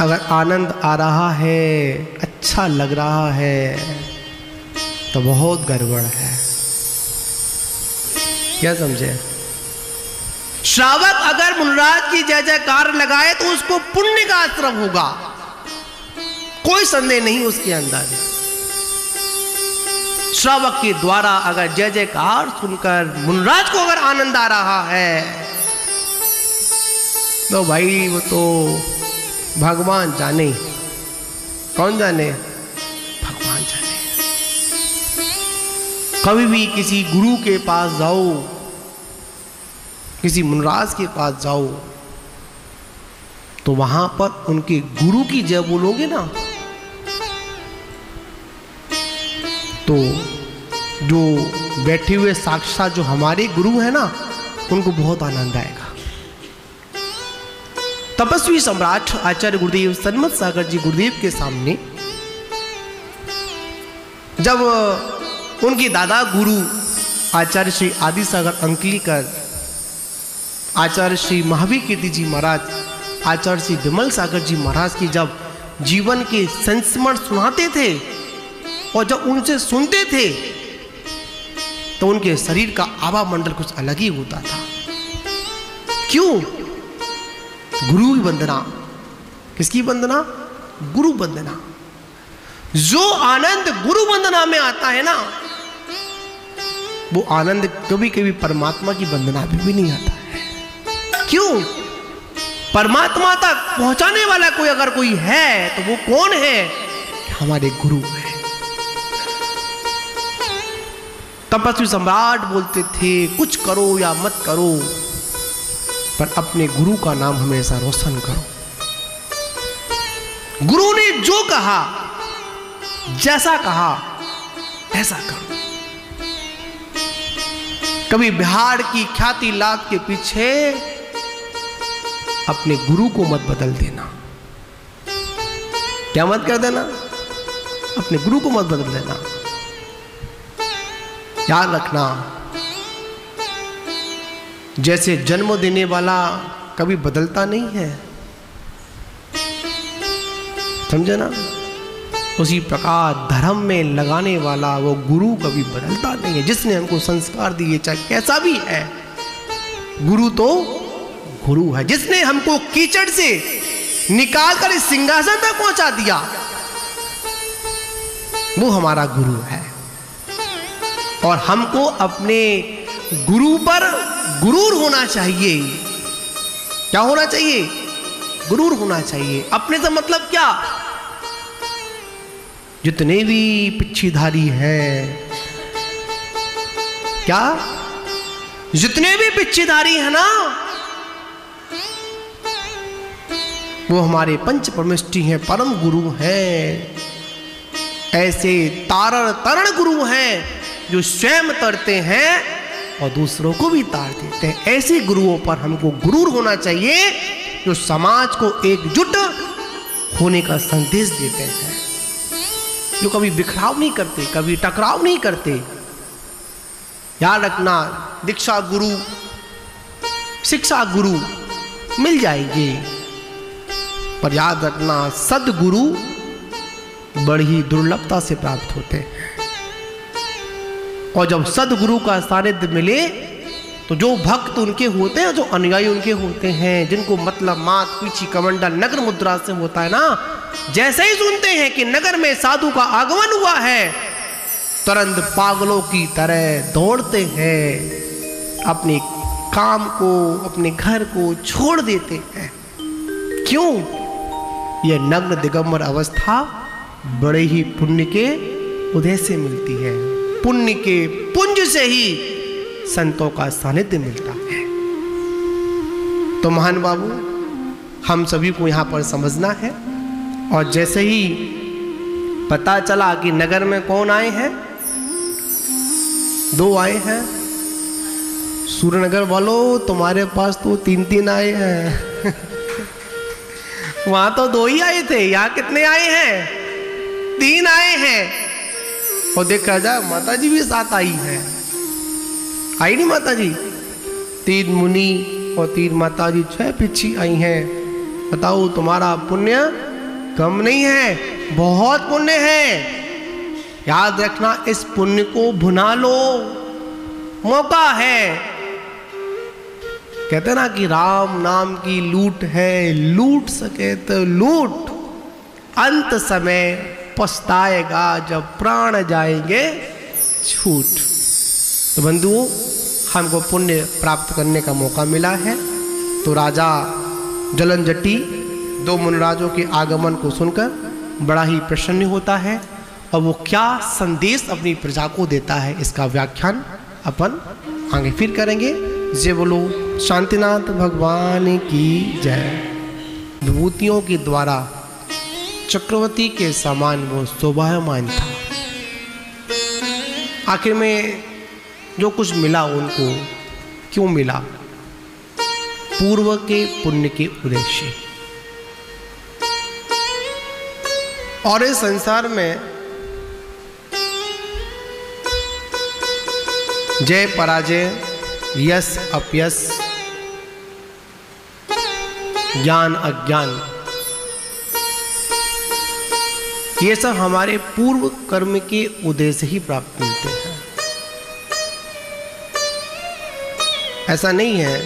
अगर आनंद आ रहा है, अच्छा लग रहा है, तो बहुत गड़बड़ है। क्या समझे? श्रावक अगर मुनराज की जय जयकार लगाए तो उसको पुण्य का आश्रम होगा, कोई संदेह नहीं उसके अंदर। श्रावक के द्वारा अगर जय जयकार सुनकर मुनराज को अगर आनंद आ रहा है, तो भाई वो तो भगवान जाने। कौन जाने? भगवान जाने। कभी भी किसी गुरु के पास जाओ, किसी मुनराज के पास जाओ, तो वहां पर उनके गुरु की जय बोलोगे ना, तो जो बैठे हुए साक्षात जो हमारे गुरु है ना, उनको बहुत आनंद आएगा। तपस्वी सम्राट आचार्य गुरुदेव सन्मत सागर जी गुरुदेव के सामने जब उनके दादा गुरु आचार्य श्री आदि सागर अंकलीकर, आचार्य श्री महावीर कीर्ति जी महाराज, आचार्य श्री विमल सागर जी महाराज की जब जीवन के संस्मरण सुनाते थे, और जब उनसे सुनते थे, तो उनके शरीर का आभा मंडल कुछ अलग ही होता था। क्यों? गुरु की वंदना। किसकी वंदना? गुरु वंदना। जो आनंद गुरु वंदना में आता है ना, वो आनंद कभी कभी परमात्मा की वंदना भी नहीं आता है। क्यों? परमात्मा तक पहुंचाने वाला कोई अगर कोई है, तो वो कौन है? हमारे गुरु है। तपस्वी सम्राट बोलते थे, कुछ करो या मत करो, पर अपने गुरु का नाम हमेशा रोशन करो। गुरु ने जो कहा, जैसा कहा, ऐसा करो। कभी बिहार की ख्याति लात के पीछे अपने गुरु को मत बदल देना। क्या मत कर देना? अपने गुरु को मत बदल देना। याद रखना, जैसे जन्म देने वाला कभी बदलता नहीं है, समझे ना? उसी प्रकार धर्म में लगाने वाला वो गुरु कभी बदलता नहीं है। जिसने हमको संस्कार दिए, चाहे कैसा भी है, गुरु तो गुरु है। जिसने हमको कीचड़ से निकालकर इस सिंहासन तक पहुंचा दिया, वो हमारा गुरु है। और हमको अपने गुरु पर गुरूर होना चाहिए। क्या होना चाहिए? गुरूर होना चाहिए। अपने से मतलब क्या? जितने भी पिच्छीधारी हैं, क्या जितने भी पिच्छीधारी हैं ना, वो हमारे पंच परमेष्टि हैं, परम गुरु हैं। ऐसे तारण तरण गुरु हैं जो स्वयं तरते हैं और दूसरों को भी तार देते हैं। ऐसे गुरुओं पर हमको गुरूर होना चाहिए जो समाज को एकजुट होने का संदेश देते हैं, जो कभी बिखराव नहीं करते, कभी टकराव नहीं करते। याद रखना, दीक्षा गुरु, शिक्षा गुरु मिल जाएंगे, पर याद रखना सदगुरु बड़ी दुर्लभता से प्राप्त होते हैं। और जब सदगुरु का सानिध्य मिले तो जो भक्त उनके होते हैं, जो अनुयायी उनके होते हैं, जिनको मतलब मात पीछी कमंडल नगर मुद्रा से होता है ना, जैसे ही सुनते हैं कि नगर में साधु का आगमन हुआ है, तुरंत पागलों की तरह दौड़ते हैं, अपने काम को, अपने घर को छोड़ देते हैं। क्यों? यह नग्न दिगंबर अवस्था बड़े ही पुण्य के उदय से मिलती है, पुण्य के पुंज से ही संतों का सानिध्य मिलता है। तो महान बाबू, हम सभी को यहाँ पर समझना है। और जैसे ही पता चला कि नगर में कौन आए हैं, 2 आए हैं, सूर्यनगर वालों तुम्हारे पास तो 3 आए हैं। वहां तो 2 ही आए थे, यहाँ कितने आए हैं? 3 आए हैं। और देखा जाए माता जी भी साथ आई है, आई नहीं माता जी? 3 मुनि और 3 माता जी 6 पीछे आई हैं। बताओ, तुम्हारा पुण्य कम नहीं है, बहुत पुण्य है। याद रखना, इस पुण्य को भुना लो, मौका है। कहते ना कि राम नाम की लूट है, लूट सके तो लूट, अंत समय पछताएगा जब प्राण जाएंगे छूट। तो बंधुओं, हमको पुण्य प्राप्त करने का मौका मिला है। तो राजा जलनजटी 2 मुनिराजों के आगमन को सुनकर बड़ा ही प्रसन्न होता है, और वो क्या संदेश अपनी प्रजा को देता है, इसका व्याख्यान अपन आगे फिर करेंगे। जय बोलो शांतिनाथ भगवान की जय। विभूतियों के द्वारा चक्रवर्ती के समान वो शोभायमान था। आखिर में जो कुछ मिला उनको क्यों मिला? पूर्व के पुण्य के उदय से। और इस संसार में जय पराजय, यश अपयश, ज्ञान अज्ञान, ये सब हमारे पूर्व कर्म के उदय से ही प्राप्त मिलते हैं। ऐसा नहीं है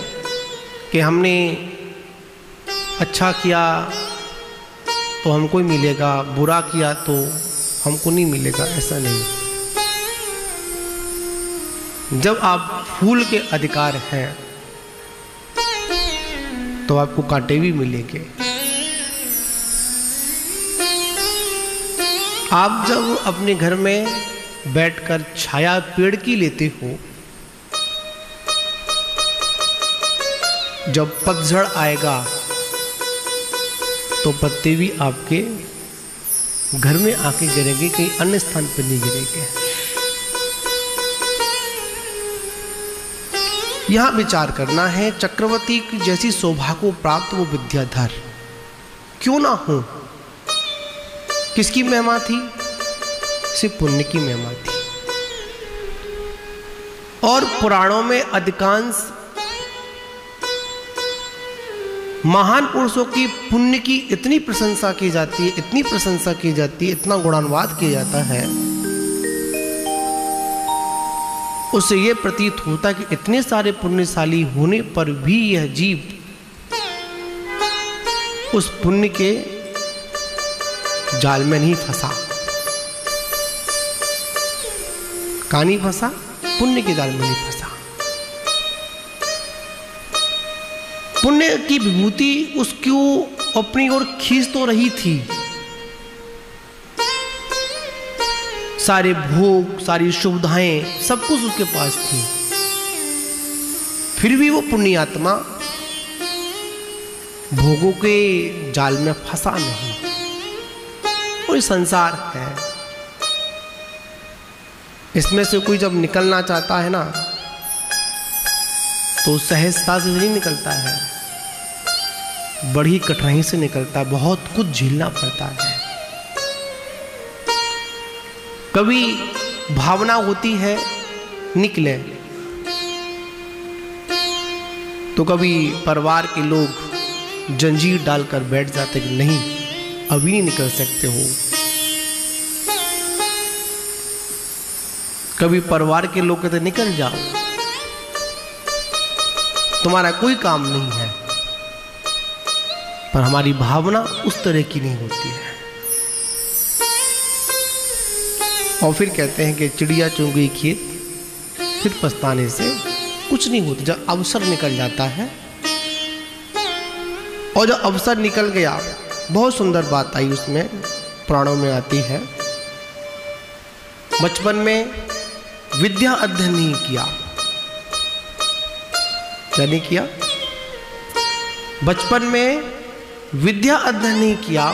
कि हमने अच्छा किया तो हमको ही मिलेगा, बुरा किया तो हमको नहीं मिलेगा, ऐसा नहीं। जब आप फूल के अधिकार हैं तो आपको कांटे भी मिलेंगे। आप जब अपने घर में बैठकर छाया पेड़ की लेते हो, जब पतझड़ आएगा तो पत्ते भी आपके घर में आके गिरेंगे, कहीं अन्य स्थान पर नहीं गिरेंगे। यहां विचार करना है, चक्रवर्ती की जैसी शोभा को प्राप्त वो विद्याधर क्यों ना हो। किसकी महिमा थी? सिर्फ पुण्य की महिमा थी। और पुराणों में अधिकांश महान पुरुषों की पुण्य की इतनी प्रशंसा की जाती है, इतनी प्रशंसा की जाती है, इतना गुणानुवाद किया जाता है, उससे यह प्रतीत होता है कि इतने सारे पुण्यशाली होने पर भी यह जीव उस पुण्य के जाल में नहीं फंसा। कहाँ नहीं फंसा? पुण्य के जाल में नहीं फंसा। पुण्य की विभूति उसको अपनी ओर खींच तो रही थी, सारे भोग, सारी सुविधाएं, सब कुछ उसके पास थी, फिर भी वो पुण्यात्मा भोगों के जाल में फंसा नहीं। और संसार है, इसमें से कोई जब निकलना चाहता है ना तो सहजता से नहीं निकलता है, बड़ी कठिनाई से निकलता है, बहुत कुछ झेलना पड़ता है। कभी भावना होती है निकले, तो कभी परिवार के लोग जंजीर डालकर बैठ जाते कि नहीं अभी नहीं निकल सकते हो। कभी परिवार के लोग कहते निकल जाओ, तुम्हारा कोई काम नहीं है। पर हमारी भावना उस तरह की नहीं होती है। और फिर कहते हैं कि चिड़िया चुन गई खेत, फिर पछताने से कुछ नहीं होता। जब अवसर निकल जाता है, और जब अवसर निकल गया, बहुत सुंदर बात आई उसमें, पुराणों में आती है, बचपन में विद्या अध्ययन नहीं किया। क्या नहीं किया? बचपन में विद्या अध्ययन नहीं किया,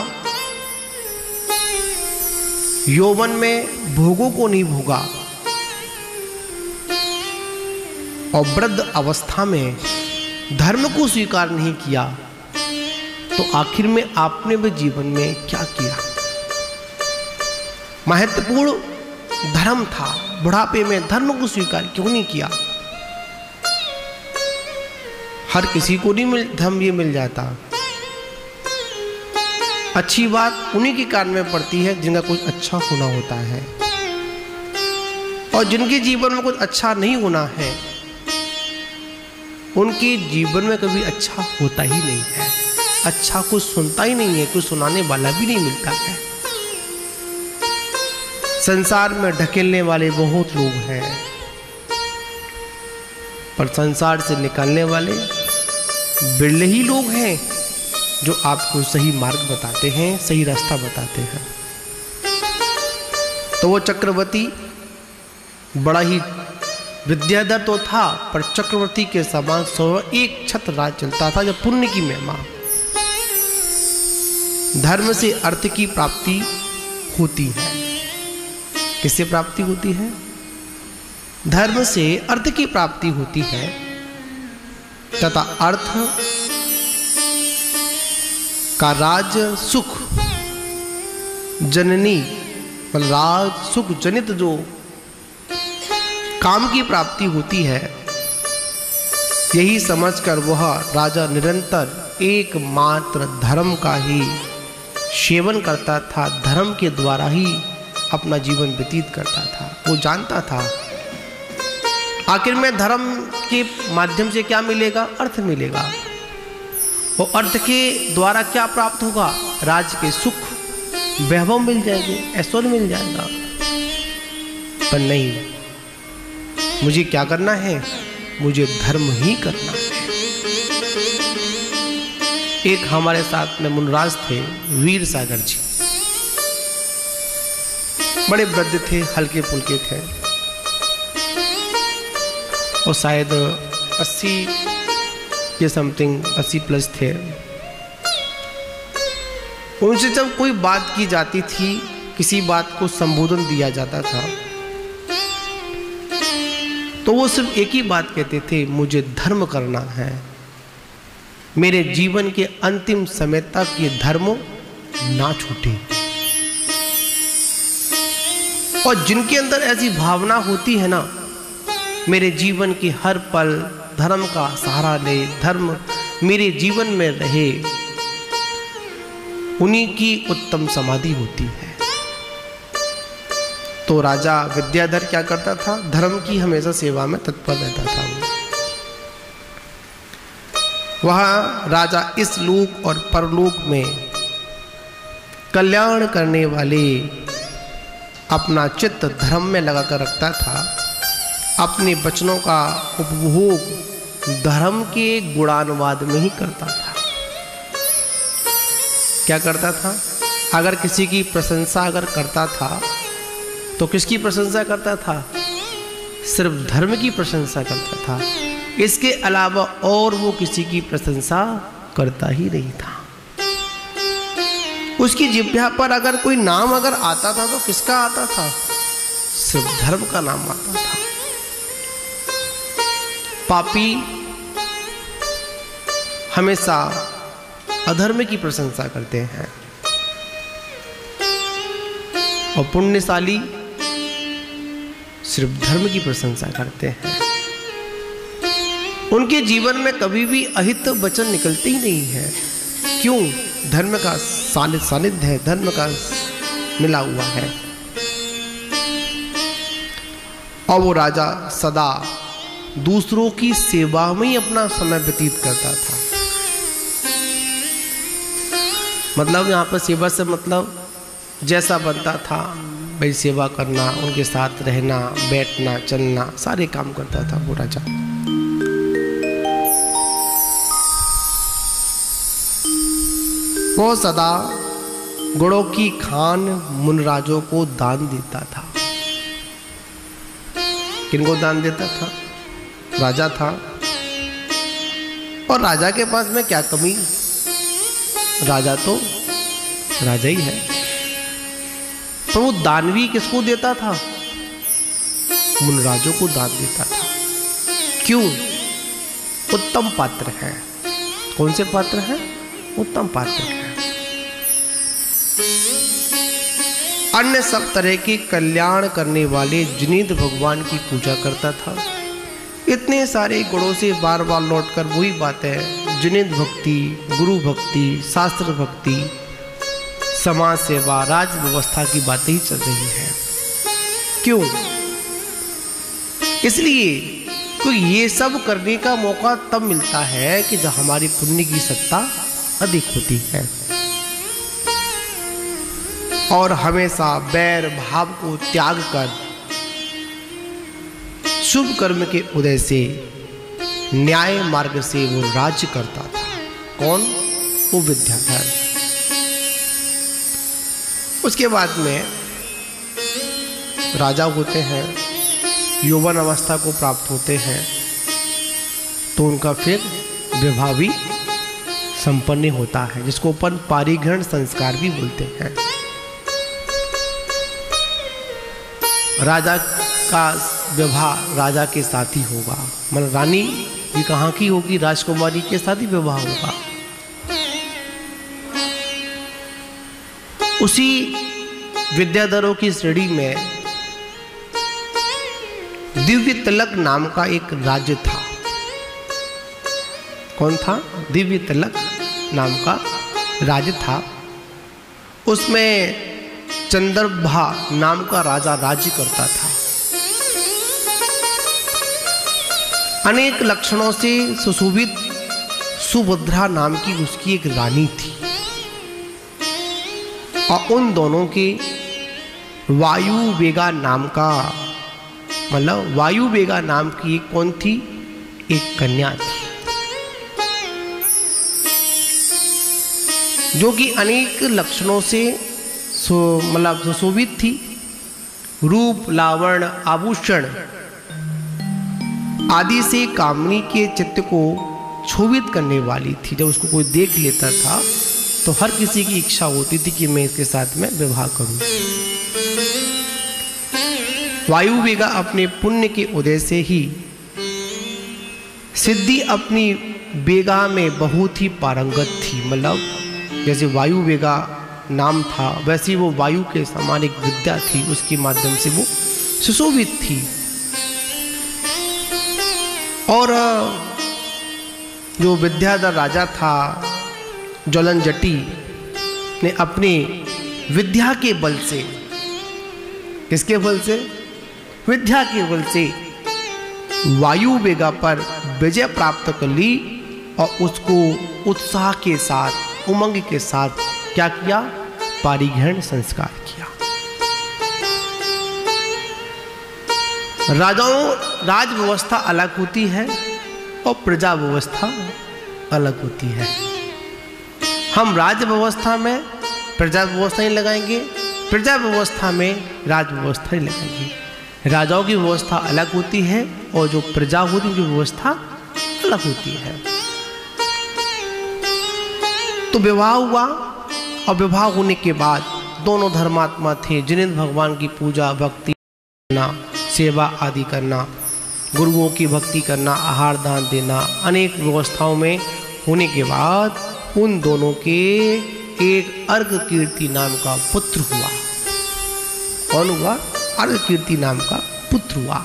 यौवन में भोगों को नहीं भोगा, और वृद्ध अवस्था में धर्म को स्वीकार नहीं किया, तो आखिर में आपने भी जीवन में क्या किया? महत्वपूर्ण धर्म था, बुढ़ापे में धर्म को स्वीकार क्यों नहीं किया? हर किसी को नहीं धर्म ये मिल जाता। अच्छी बात उन्हीं के कान में पड़ती है जिनका कुछ अच्छा होना होता है, और जिनके जीवन में कुछ अच्छा नहीं होना है, उनके जीवन में कभी अच्छा होता ही नहीं है। अच्छा कुछ सुनता ही नहीं है, कुछ सुनाने वाला भी नहीं मिलता है। संसार में ढकेलने वाले बहुत लोग हैं, पर संसार से निकालने वाले बिरले ही लोग हैं जो आपको सही मार्ग बताते हैं, सही रास्ता बताते हैं। तो वो चक्रवर्ती बड़ा ही विद्याधर तो था, पर चक्रवर्ती के समान एक छत्र राज चलता था। जब पुण्य की महिमा, धर्म से अर्थ की प्राप्ति होती है। किससे प्राप्ति होती है? धर्म से अर्थ की प्राप्ति होती है, तथा अर्थ का राज सुख जननी, मतलब राज सुख जनित जो काम की प्राप्ति होती है, यही समझकर वह राजा निरंतर एकमात्र धर्म का ही सेवन करता था, धर्म के द्वारा ही अपना जीवन व्यतीत करता था। वो जानता था आखिर में धर्म के माध्यम से क्या मिलेगा? अर्थ मिलेगा। वो अर्थ के द्वारा क्या प्राप्त होगा? राज्य के सुख, वैभव मिल जाएंगे, ऐश्वर्य मिल जाएगा। पर नहीं, मुझे क्या करना है? मुझे धर्म ही करना है। एक हमारे साथ में मुनराज थे, वीर सागर जी, बड़े वृद्ध थे, हल्के फुल्के थे, और शायद 80 के समथिंग, 80 प्लस थे। उनसे जब कोई बात की जाती थी, किसी बात को संबोधन दिया जाता था, तो वो सिर्फ एक ही बात कहते थे, मुझे धर्म करना है। मेरे जीवन के अंतिम समय तक ये धर्म ना छूटे। और जिनके अंदर ऐसी भावना होती है ना, मेरे जीवन के हर पल धर्म का सहारा ले, धर्म मेरे जीवन में रहे, उन्हीं की उत्तम समाधि होती है। तो राजा विद्याधर क्या करता था? धर्म की हमेशा सेवा में तत्पर रहता था। वह राजा इस लोक और परलोक में कल्याण करने वाले अपना चित्त धर्म में लगाकर रखता था। अपने वचनों का उपभोग धर्म के गुणानुवाद में ही करता था। क्या करता था? अगर किसी की प्रशंसा अगर करता था तो किसकी प्रशंसा करता था? सिर्फ धर्म की प्रशंसा करता था, इसके अलावा और वो किसी की प्रशंसा करता ही नहीं था। उसकी जिह्वा पर अगर कोई नाम अगर आता था तो किसका आता था? सिर्फ धर्म का नाम आता था। पापी हमेशा अधर्म की प्रशंसा करते हैं और पुण्यशाली सिर्फ धर्म की प्रशंसा करते हैं। उनके जीवन में कभी भी अहित वचन निकलते ही नहीं है। क्यों? धर्म का सानिध्य है, धर्म का मिला हुआ है। और वो राजा सदा दूसरों की सेवा में ही अपना समय व्यतीत करता था। मतलब यहाँ पर सेवा से मतलब जैसा बनता था भाई सेवा करना, उनके साथ रहना, बैठना, चलना, सारे काम करता था वो राजा। वो सदा गुड़ों की खान मुनराजों को दान देता था। किनको दान देता था? राजा था, और राजा के पास में क्या कमी? राजा तो राजा ही है, पर वो दान भी किसको देता था? मुनराजों को दान देता था। क्यों? उत्तम पात्र है। कौन से पात्र हैं? उत्तम पात्र है। अन्य सब तरह के कल्याण करने वाले जिनेंद्र भगवान की पूजा करता था। इतने सारे गुणों से बार बार लौटकर वही बात है, जिनेंद्र भक्ति, गुरु भक्ति, शास्त्र भक्ति, समाज सेवा, राज व्यवस्था की बातें ही चल रही है। क्यों? इसलिए क्योंकि ये सब करने का मौका तब मिलता है कि जब हमारी पुण्य की सत्ता अधिक होती है, और हमेशा बैर भाव को त्याग कर शुभ कर्म के उदय से न्याय मार्ग से वो राज्य करता था। कौन? वो विद्याधर। उसके बाद में राजा होते हैं, यौवन अवस्था को प्राप्त होते हैं, तो उनका फिर विवाह भी संपन्न होता है, जिसको अपन पारिग्रहण संस्कार भी बोलते हैं। राजा का विवाह राजा के साथ ही होगा, मतलब रानी भी कहाँ की होगी? राजकुमारी के साथ ही विवाह होगा। उसी विद्याधरों की श्रेणी में दिव्य तिलक नाम का एक राज्य था। कौन था? दिव्य तिलक नाम का राज्य था। उसमें चंद्रभा नाम का राजा राज्य करता था। अनेक लक्षणों से सुशोभित सुभद्रा नाम की उसकी एक रानी थी, और उन दोनों के वायुवेगा नाम का, मतलब वायुवेगा नाम की एक कौन थी? एक कन्या थी, जो कि अनेक लक्षणों से मतलब सुशोभित थी। रूप, लावण्य, आभूषण आदि से कामनी के चित्त को क्षोभित करने वाली थी। जब उसको कोई देख लेता था तो हर किसी की इच्छा होती थी कि मैं इसके साथ में विवाह करूं। वायुवेगा अपने पुण्य के उदय से ही सिद्धि अपनी वेगा में बहुत ही पारंगत थी। मतलब जैसे वायुवेगा नाम था, वैसी वो वायु के समान एक विद्या थी, उसके माध्यम से वो सुशोभित थी। और जो विद्याधर राजा था ज्वलनजटी ने अपने विद्या के बल से, किसके बल से? विद्या के बल से वायुवेगा पर विजय प्राप्त कर ली, और उसको उत्साह के साथ, उमंग के साथ क्या किया? पारिग्रहण संस्कार किया। राजाओं राज व्यवस्था अलग होती है और प्रजा व्यवस्था अलग होती है। हम राज व्यवस्था में प्रजा व्यवस्था ही लगाएंगे, प्रजा व्यवस्था में राज व्यवस्था ही लगाएंगे। राजाओं की व्यवस्था अलग होती है और जो प्रजा होती है उनकी व्यवस्था अलग होती है। तो विवाह हुआ, और विवाह होने के बाद दोनों धर्मात्मा थे, जिनेंद्र भगवान की पूजा भक्ति करना, सेवा आदि करना, गुरुओं की भक्ति करना, आहार दान देना, अनेक व्यवस्थाओं में होने के बाद उन दोनों के एक अर्घ कीर्ति नाम का पुत्र हुआ। कौन हुआ? अर्घ कीर्ति नाम का पुत्र हुआ,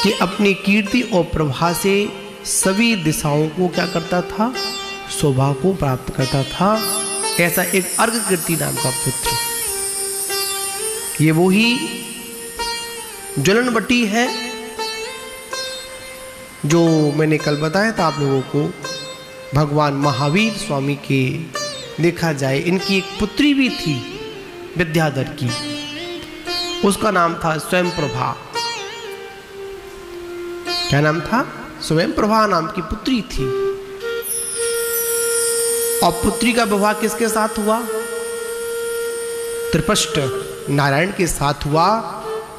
कि अपनी कीर्ति और प्रभा से सभी दिशाओं को क्या करता था? शोभा को प्राप्त करता था। ऐसा एक अर्घ कीर्ति नाम का पुत्र, ये वो ही ज्वलनवटी है जो मैंने कल बताया था आप लोगों को। भगवान महावीर स्वामी के देखा जाए इनकी एक पुत्री भी थी विद्याधर की, उसका नाम था स्वयं प्रभा। क्या नाम था? स्वयं प्रभा नाम की पुत्री थी। और पुत्री का विवाह किसके साथ हुआ? त्रिपष्ट नारायण के साथ हुआ,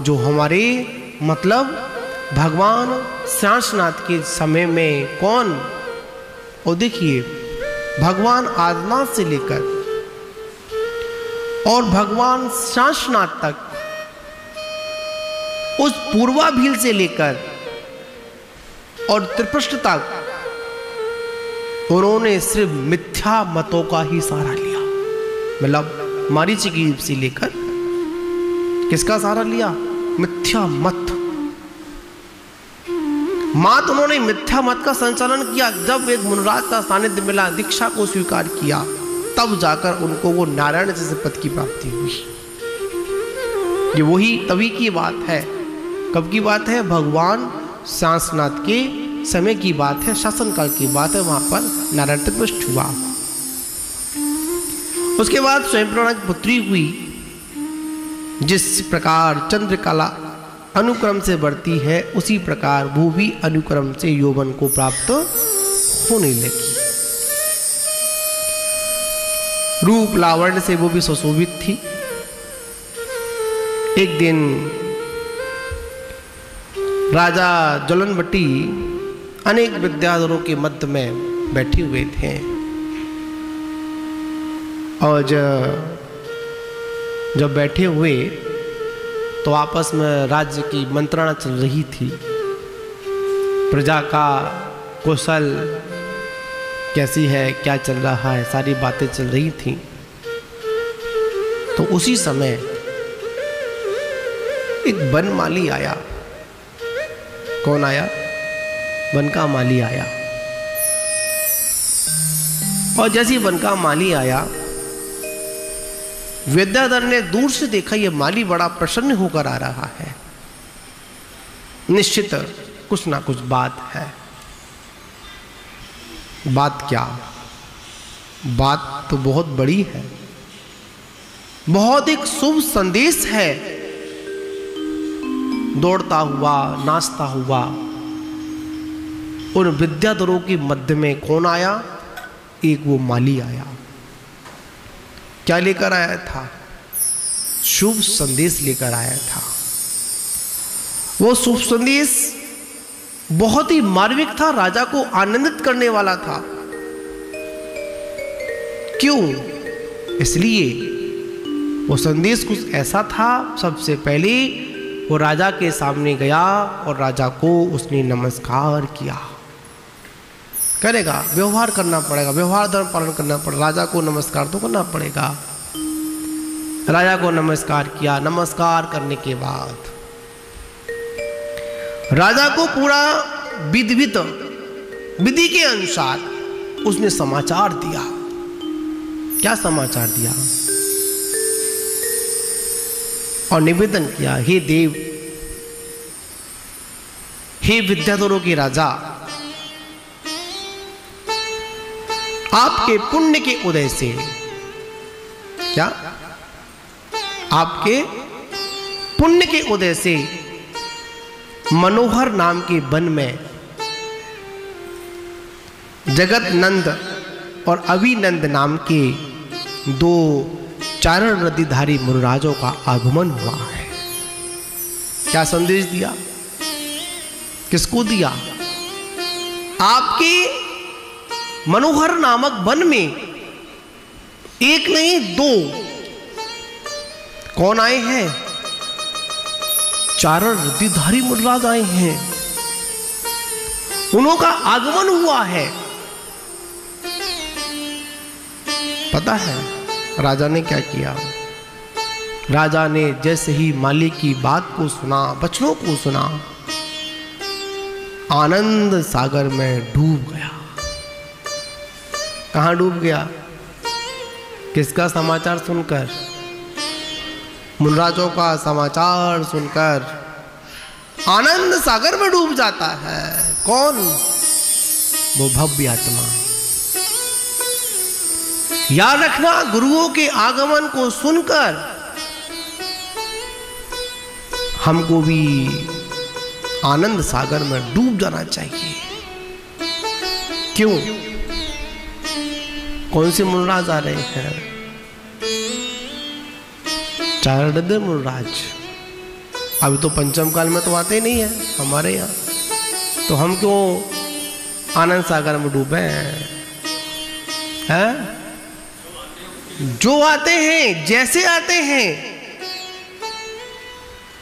जो हमारे मतलब भगवान श्यासनाथ के समय में कौन? और देखिए, भगवान आदिनाथ से लेकर और भगवान श्यासनाथ तक, उस पूर्वा भील से लेकर और त्रिपष्ट तक उन्होंने सिर्फ मिथ्या मतों का ही सहारा लिया। मतलब मरीचिकी से लेकर किसका सहारा लिया? मिथ्या मत। मात उन्होंने मिथ्या मत का संचालन किया। जब एक मुनिराज का सानिध्य मिला, दीक्षा को स्वीकार किया, तब जाकर उनको वो नारायण जैसे पद की प्राप्ति हुई। ये वही तभी की बात है। कब की बात है? भगवान श्यासनाथ के समय की बात है, शासनकाल की बात है। वहां पर नारायण त्रिपष्ट हुआ। उसके बाद स्वयंप्रभा की पुत्री हुई। जिस प्रकार चंद्रकला अनुक्रम से बढ़ती है, उसी प्रकार वो भी अनुक्रम से यौवन को प्राप्त होने लगी। रूप लावण्य से वो भी सुशोभित थी। एक दिन राजा ज्वलनवटी अनेक विद्याधरों के मध्य में बैठे हुए थे, और जब बैठे हुए तो आपस में राज्य की मंत्रणा चल रही थी। प्रजा का कौशल कैसी है, क्या चल रहा है, सारी बातें चल रही थी। तो उसी समय एक वनमाली आया। कौन आया? वन का माली आया। और जैसे वन का माली आया, विद्याधर ने दूर से देखा, ये माली बड़ा प्रसन्न होकर आ रहा है। निश्चित कुछ ना कुछ बात है। बात क्या? बात तो बहुत बड़ी है, बहुत एक शुभ संदेश है। दौड़ता हुआ, नाचता हुआ उन विद्याधरों के मध्य में कौन आया? एक वो माली आया। क्या लेकर आया था? शुभ संदेश लेकर आया था। वो शुभ संदेश बहुत ही मार्मिक था, राजा को आनंदित करने वाला था। क्यों? इसलिए वो संदेश कुछ ऐसा था। सबसे पहले वो राजा के सामने गया और राजा को उसने नमस्कार किया। करेगा, व्यवहार करना पड़ेगा, व्यवहार धर्म पालन करना पड़ेगा। राजा को नमस्कार तो करना पड़ेगा। राजा को नमस्कार किया। नमस्कार करने के बाद राजा को पूरा विधिवत विधि के अनुसार उसने समाचार दिया। क्या समाचार दिया? और निवेदन किया, हे देव, हे विद्याधरों के राजा, आपके पुण्य के उदय से, क्या? आपके पुण्य के उदय से मनोहर नाम के वन में जगत नंद और अभिनंद नाम के दो चारण रतिधारी मुनिराजों का आगमन हुआ है। क्या संदेश दिया? किसको दिया? आपके मनोहर नामक वन में एक नहीं दो कौन आए हैं? चारण रिद्धिधारी मुनराज आए हैं, उन्हों का आगमन हुआ है। पता है राजा ने क्या किया? राजा ने जैसे ही मालिक की बात को सुना, वचनों को सुना, आनंद सागर में डूब गया। कहां डूब गया? किसका समाचार सुनकर? मुनराजों का समाचार सुनकर आनंद सागर में डूब जाता है। कौन? वो भव्य आत्मा। याद रखना, गुरुओं के आगमन को सुनकर हमको भी आनंद सागर में डूब जाना चाहिए। क्यों? कौन से मुनराज आ रहे हैं? चारण मुनराज। अभी तो पंचम काल में तो आते ही नहीं है हमारे यहाँ, तो हम क्यों आनंद सागर में डूबे हैं? जो आते हैं, जैसे आते हैं,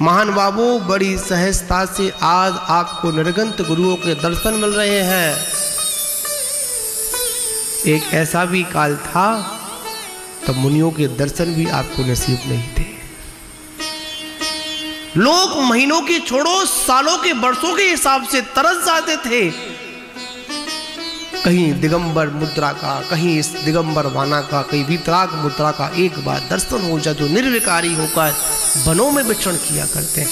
महान बाबू बड़ी सहजता से आज आपको निर्गंत गुरुओं के दर्शन मिल रहे हैं। एक ऐसा भी काल था तब मुनियों के दर्शन भी आपको नसीब नहीं थे। लोग महीनों की छोड़ो, सालों के, वर्षों के हिसाब से तरस जाते थे। कहीं दिगंबर मुद्रा का, कहीं इस दिगंबर वाना का, कहीं वितराग मुद्रा का एक बार दर्शन हो जाए जो निर्विकारी होकर वनों में विचरण किया करते हैं।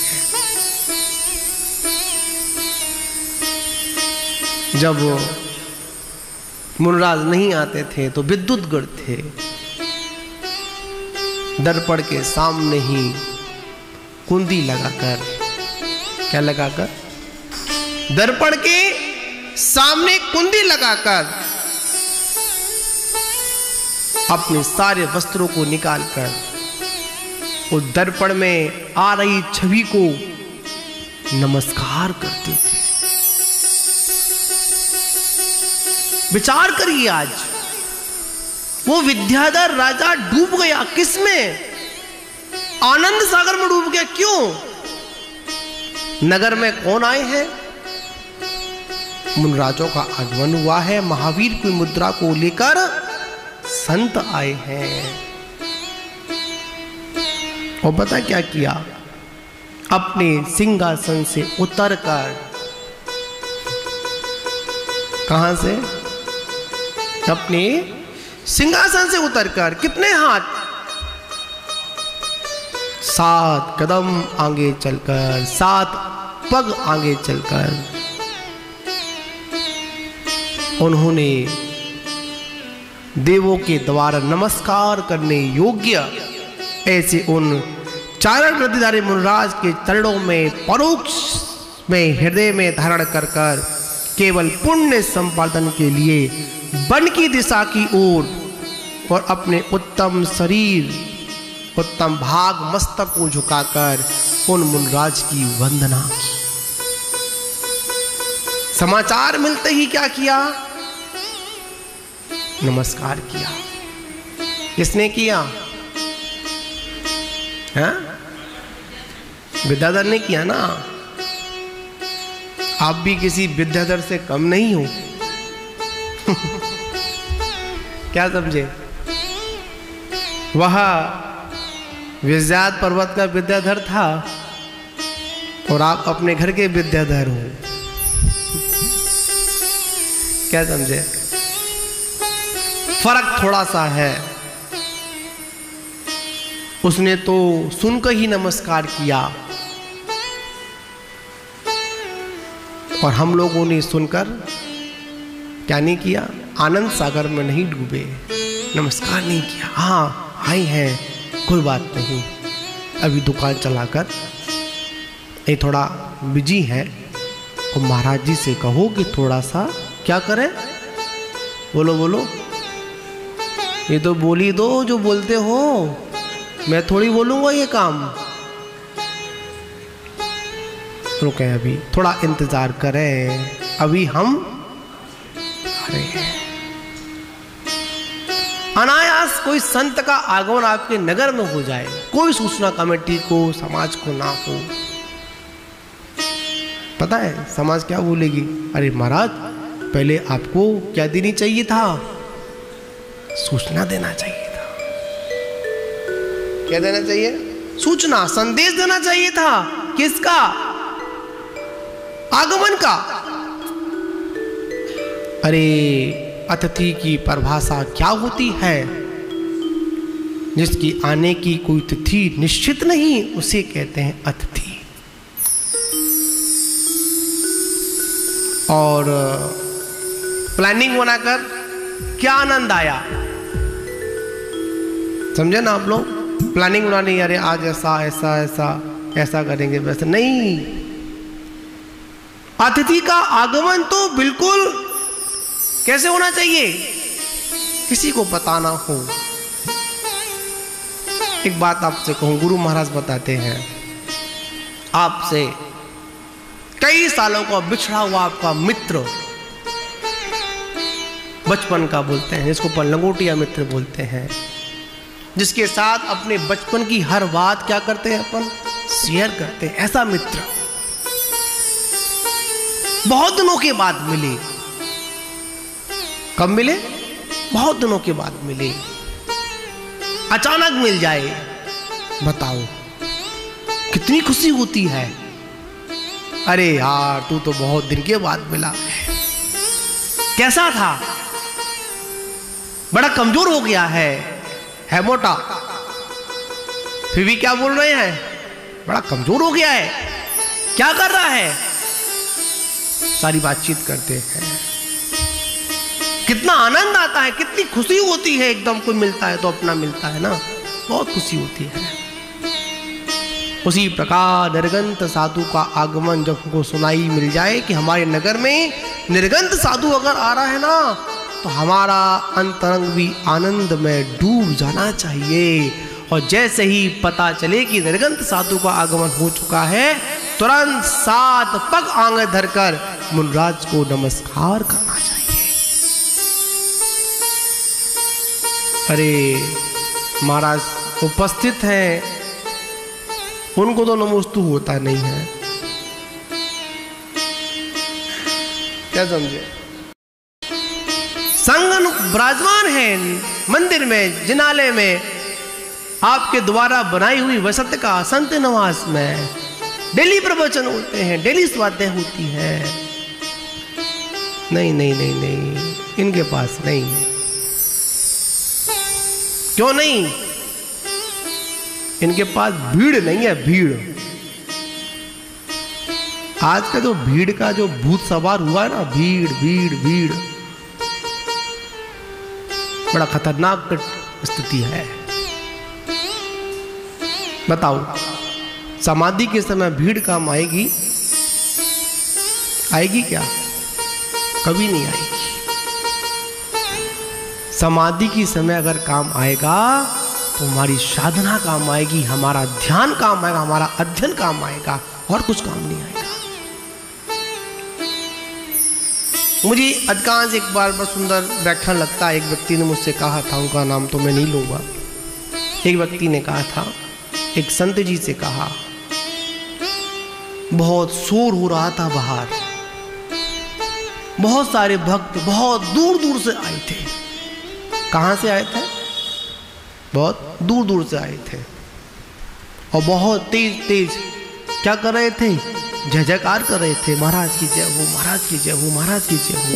जब मुनराज नहीं आते थे तो विद्युत गढ़ थे, दर्पण के सामने ही कुंदी लगाकर, क्या लगाकर? दर्पण के सामने कुंदी लगाकर अपने सारे वस्त्रों को निकालकर उस दर्पण में आ रही छवि को नमस्कार करते थे। विचार करिए, आज वो विद्याधर राजा डूब गया। किसमें? आनंद सागर में डूब गया। क्यों? नगर में कौन आए हैं? मुनराजों का आगमन हुआ है। महावीर की मुद्रा को लेकर संत आए हैं। और पता क्या किया? अपने सिंहासन से उतरकर, कहां से? अपने सिंहासन से उतरकर कितने हाथ? 7 कदम आगे चलकर, 7 पग आगे चलकर उन्होंने देवों के द्वारा नमस्कार करने योग्य ऐसे उन चारण रिद्धिधारी मुनराज के चरणों में परोक्ष में हृदय में धारण कर कर केवल पुण्य संपादन के लिए वन की दिशा की ओर और अपने उत्तम शरीर, उत्तम भाग, मस्तक को झुकाकर उन मुनराज की वंदना की। समाचार मिलते ही क्या किया? नमस्कार किया। किसने किया? है? विद्याधर ने किया ना। आप भी किसी विद्याधर से कम नहीं हो। क्या समझे? वह विद्याध पर्वत का विद्याधर था और आप अपने घर के विद्याधर हो। क्या समझे? फर्क थोड़ा सा है। उसने तो सुनकर ही नमस्कार किया और हम लोगों ने सुनकर क्या नहीं किया? आनंद सागर में नहीं डूबे, नमस्कार नहीं किया। हाँ आए हैं, कोई बात नहीं, अभी दुकान चलाकर ये थोड़ा बिजी है और महाराज जी से कहो कि थोड़ा सा क्या करें। बोलो बोलो, ये तो बोली दो जो बोलते हो, मैं थोड़ी बोलूंगा ये काम। रुके, अभी थोड़ा इंतजार करें, अभी हम आ रहे हैं। अनायास कोई संत का आगमन आपके नगर में हो जाए, कोई सूचना कमेटी को, समाज को ना हो, पता है समाज क्या बोलेगी? अरे महाराज, पहले आपको क्या देनी चाहिए था? सूचना देना चाहिए था। क्या देना चाहिए? सूचना, संदेश देना चाहिए था। किसका? आगमन का। अरे अतिथि की परिभाषा क्या होती है? जिसकी आने की कोई तिथि निश्चित नहीं, उसे कहते हैं अतिथि। और प्लानिंग बनाकर क्या आनंद आया, समझे ना आप लोग? प्लानिंग बनानी, अरे आज ऐसा ऐसा ऐसा ऐसा करेंगे, वैसे नहीं। अतिथि का आगमन तो बिल्कुल कैसे होना चाहिए? किसी को पता ना हो। एक बात आपसे कहूं, गुरु महाराज बताते हैं, आपसे कई सालों का बिछड़ा हुआ आपका मित्र, बचपन का बोलते हैं, जिसको अपन लंगोटिया मित्र बोलते हैं, जिसके साथ अपने बचपन की हर बात क्या करते हैं, अपन शेयर करते हैं, ऐसा मित्र बहुत दिनों के बाद मिले। कब मिले? बहुत दिनों के बाद मिले। अचानक मिल जाए, बताओ कितनी खुशी होती है। अरे यार, तू तो बहुत दिन के बाद मिला है, कैसा था? बड़ा कमजोर हो गया है मोटा। फिर भी क्या बोल रहे हैं? बड़ा कमजोर हो गया है, क्या कर रहा है? सारी बातचीत करते हैं। कितना आनंद आता है, कितनी खुशी होती है, एकदम कोई मिलता है तो अपना मिलता है ना, बहुत खुशी होती है। उसी प्रकार निर्गंत साधु का आगमन जब हमको सुनाई मिल जाए कि हमारे नगर में निर्गंत साधु अगर आ रहा है ना, तो हमारा अंतरंग भी आनंद में डूब जाना चाहिए। और जैसे ही पता चले कि निर्गंत साधु का आगमन हो चुका है, तुरंत 7 पग आंगे धरकर मुनराज को नमस्कार करना चाहिए। अरे महाराज उपस्थित हैं, उनको तो नमोस्तु होता नहीं है, क्या समझे? संगन विराजमान है मंदिर में, जिनालय में, आपके द्वारा बनाई हुई वसत का संत निवास में डेली प्रवचन होते हैं, डेली स्वाध्याय होती है। नहीं नहीं नहीं नहीं, इनके पास नहीं। क्यों नहीं? इनके पास भीड़ नहीं है, भीड़। आज का जो भीड़ का जो भूत सवार हुआ है ना, भीड़ भीड़ भीड़, बड़ा खतरनाक स्थिति है। बताओ, समाधि के समय भीड़ काम आएगी? आएगी क्या? कभी नहीं आएगी। समाधि की समय अगर काम आएगा तो हमारी साधना काम आएगी, हमारा ध्यान काम आएगा, हमारा अध्ययन काम आएगा, और कुछ काम नहीं आएगा। मुझे अधिकांश एक बार बड़ा सुंदर व्याख्यान लगता है। एक व्यक्ति ने मुझसे कहा था, उनका नाम तो मैं नहीं लूंगा। एक व्यक्ति ने कहा था, एक संत जी से कहा, बहुत शोर हो रहा था बाहर, बहुत सारे भक्त बहुत दूर दूर से आए थे। कहाँ से आए थे? बहुत दूर दूर से आए थे, और बहुत तेज तेज क्या कर रहे थे? जय जयकार कर रहे थे, महाराज की जय हो, महाराज की जय हो, महाराज की जय हो।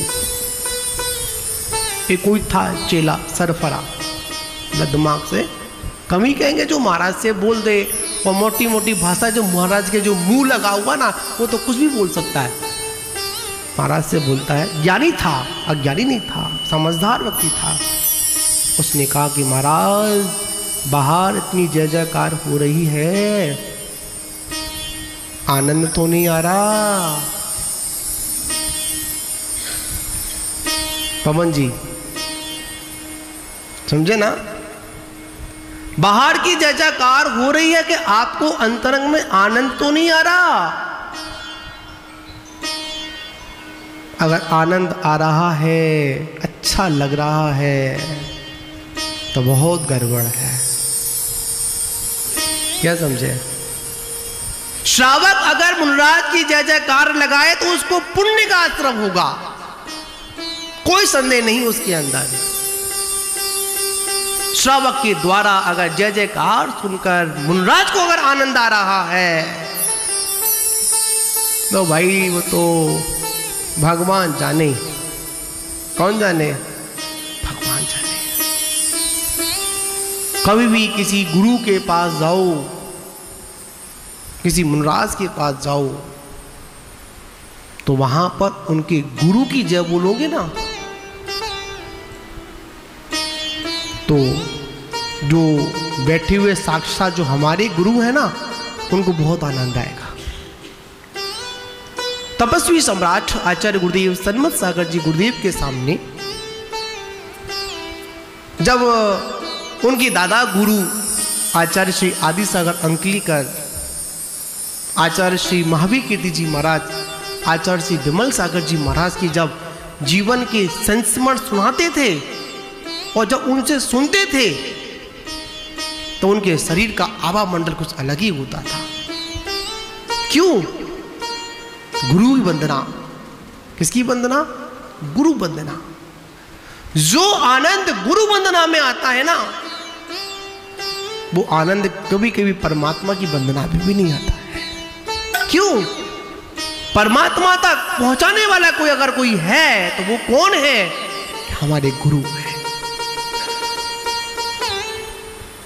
एक कोई था चेला सरफरा, दिमाग से कमी कहेंगे, जो महाराज से बोल दे, और मोटी मोटी भाषा, जो महाराज के जो मुंह लगा हुआ ना, वो तो कुछ भी बोल सकता है। महाराज से बोलता है, ज्ञानी था, अज्ञानी नहीं था, समझदार व्यक्ति था। उसने कहा कि महाराज, बाहर इतनी जय जयकार हो रही है, आनंद तो नहीं आ रहा। पवन जी समझे ना? बाहर की जय जयकार हो रही है कि आपको अंतरंग में आनंद तो नहीं आ रहा। अगर आनंद आ रहा है, अच्छा लग रहा है, तो बहुत गड़बड़ है। क्या समझे? श्रावक अगर मुनराज की जय जयकार लगाए तो उसको पुण्य का आश्रम होगा, कोई संदेह नहीं उसके अंदर। श्रावक के द्वारा अगर जय जयकार सुनकर मुनराज को अगर आनंद आ रहा है तो भाई वो तो भगवान जाने, कौन जाने, भगवान जाने। कभी भी किसी गुरु के पास जाओ, किसी मुनराज के पास जाओ तो वहां पर उनके गुरु की जय बोलोगे ना तो जो बैठे हुए साक्षात जो हमारे गुरु है ना उनको बहुत आनंद आएगा। तपस्वी सम्राट आचार्य गुरुदेव सन्मत सागर जी गुरुदेव के सामने जब उनके दादा गुरु आचार्य श्री आदि सागर अंकलीकर, आचार्य श्री महावीर कीर्ति जी महाराज, आचार्य श्री विमल सागर जी महाराज की जब जीवन के संस्मरण सुनाते थे और जब उनसे सुनते थे तो उनके शरीर का आभा मंडल कुछ अलग ही होता था। क्यों? गुरु वंदना। किसकी वंदना? गुरु वंदना। जो आनंद गुरु वंदना में आता है ना वो आनंद कभी कभी परमात्मा की वंदना में भी नहीं आता है। क्यों? परमात्मा तक पहुंचाने वाला कोई अगर कोई है तो वो कौन है? हमारे गुरु है।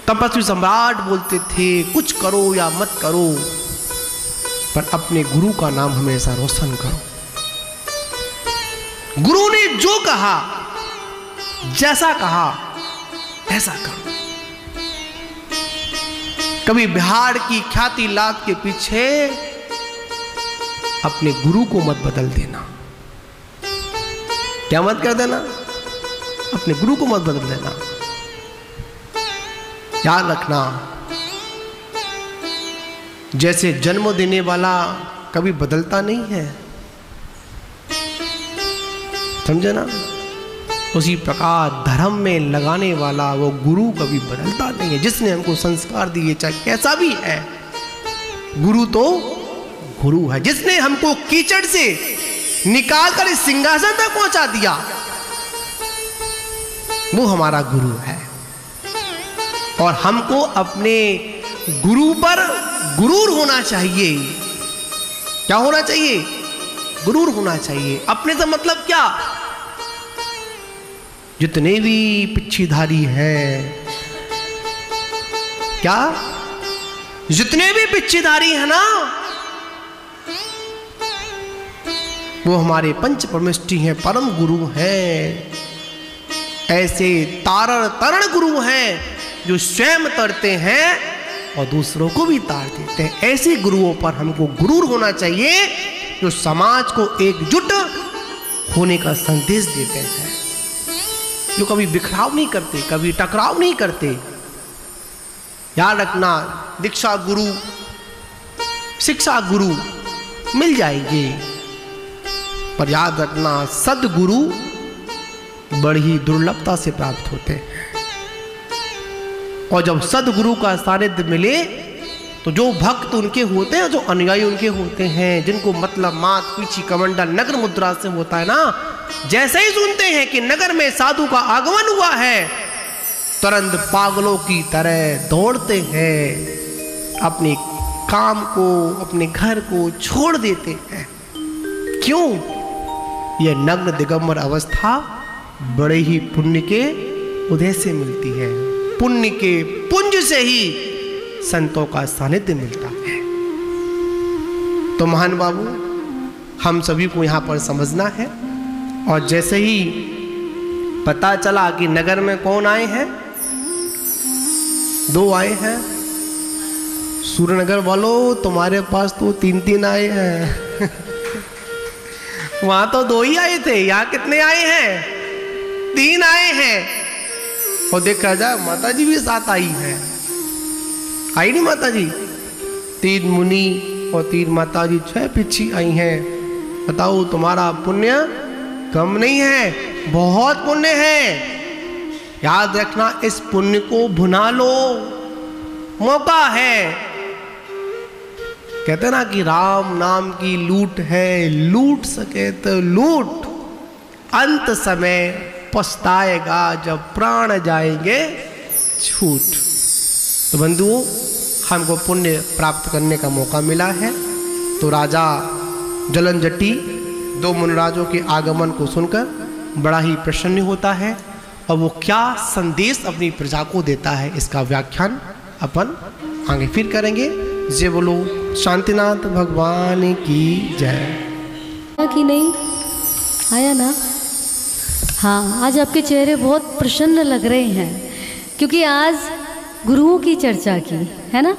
तपस्वी सम्राट बोलते थे कुछ करो या मत करो पर अपने गुरु का नाम हमेशा रोशन करो। गुरु ने जो कहा, जैसा कहा ऐसा करो। कभी बिहार की ख्याति लाभ के पीछे अपने गुरु को मत बदल देना। क्या मत कर देना? अपने गुरु को मत बदल देना। याद रखना, जैसे जन्म देने वाला कभी बदलता नहीं है, समझे ना, उसी प्रकार धर्म में लगाने वाला वो गुरु कभी बदलता नहीं है। जिसने हमको संस्कार दिए चाहे कैसा भी है, गुरु तो गुरु है। जिसने हमको कीचड़ से निकालकर इस सिंहासन तक पहुंचा दिया वो हमारा गुरु है। और हमको अपने गुरु पर गुरूर होना चाहिए। क्या होना चाहिए? गुरूर होना चाहिए। अपने से मतलब क्या? जितने भी पिच्छीधारी है, क्या जितने भी पिच्छीधारी है ना वो हमारे पंच परमेष्टि हैं, परम गुरु हैं। ऐसे तारण तरण गुरु हैं जो स्वयं तरते हैं और दूसरों को भी तार देते हैं। ऐसे गुरुओं पर हमको गुरूर होना चाहिए जो समाज को एकजुट होने का संदेश देते हैं, जो कभी बिखराव नहीं करते, कभी टकराव नहीं करते। याद रखना, दीक्षा गुरु, शिक्षा गुरु मिल जाएगी पर याद रखना सदगुरु बड़ी ही दुर्लभता से प्राप्त होते हैं। और जब सदगुरु का सानिध्य मिले तो जो भक्त उनके होते हैं, जो अनुयायी उनके होते हैं, जिनको मतलब मात पीछी कमंडल नगर मुद्रा से होता है ना, जैसे ही सुनते हैं कि नगर में साधु का आगमन हुआ है तुरंत पागलों की तरह दौड़ते हैं, अपने काम को, अपने घर को छोड़ देते हैं। क्यों? यह नग्न दिगंबर अवस्था बड़े ही पुण्य के उदय से मिलती है। पुण्य के पुंज से ही संतों का सानिध्य मिलता है। तो महान बाबू, हम सभी को यहाँ पर समझना है। और जैसे ही पता चला कि नगर में कौन आए हैं, 2 आए हैं। सूर्यनगर वालों, तुम्हारे पास तो 3-3 आए हैं। वहां तो 2 ही आए थे, यहाँ कितने आए हैं? 3 आए हैं। और देखा जाए माता जी भी साथ आई है, आई नहीं माता जी? 3 मुनि और 3 माता जी 6 पिछी आई हैं। बताओ, तुम्हारा पुण्य कम नहीं है, बहुत पुण्य है। याद रखना, इस पुण्य को भुना लो, मौका है। कहते ना कि राम नाम की लूट है, लूट सके तो लूट, अंत समय पछताएगा जब प्राण जाएंगे छूट। तो बंधुओं, हमको पुण्य प्राप्त करने का मौका मिला है। तो राजा जलनजटी 2 मुनराजों के आगमन को सुनकर बड़ा ही प्रसन्न होता है और वो क्या संदेश अपनी प्रजा को देता है, इसका व्याख्यान अपन आगे फिर करेंगे। जय बोलो शांतिनाथ भगवान की जय। कि नहीं आया ना? हाँ, आज आपके चेहरे बहुत प्रसन्न लग रहे हैं क्योंकि आज गुरुओं की चर्चा की है ना।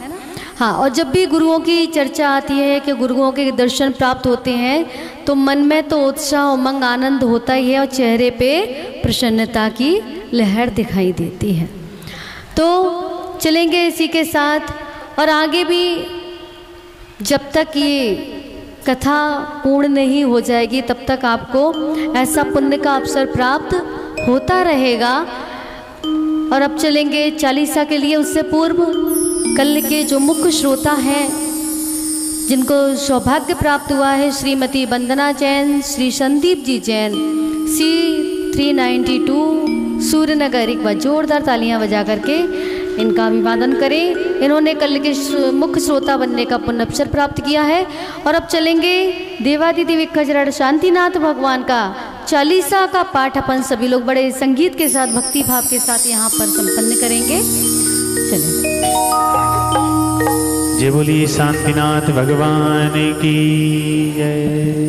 हाँ, और जब भी गुरुओं की चर्चा आती है कि गुरुओं के दर्शन प्राप्त होते हैं तो मन में तो उत्साह उमंग आनंद होता ही है और चेहरे पे प्रसन्नता की लहर दिखाई देती है। तो चलेंगे इसी के साथ, और आगे भी जब तक ये कथा पूर्ण नहीं हो जाएगी तब तक आपको ऐसा पुण्य का अवसर प्राप्त होता रहेगा। और अब चलेंगे चालीसा के लिए। उससे पूर्व कल के जो मुख्य श्रोता हैं जिनको सौभाग्य प्राप्त हुआ है, श्रीमती वंदना जैन, श्री संदीप जी जैन, C392 सूर्यनगर, एक बार जोरदार तालियां बजा करके इनका अभिवादन करें। इन्होंने कल के मुख्य श्रोता बनने का पुण्य अवसर प्राप्त किया है। और अब चलेंगे देवादिदेव खजराड़ शांतिनाथ भगवान का चालीसा का पाठ अपन सभी लोग बड़े संगीत के साथ, भक्ति भाव के साथ यहाँ पर संपन्न करेंगे। चलें। जय बोली शांतिनाथ भगवान की जय।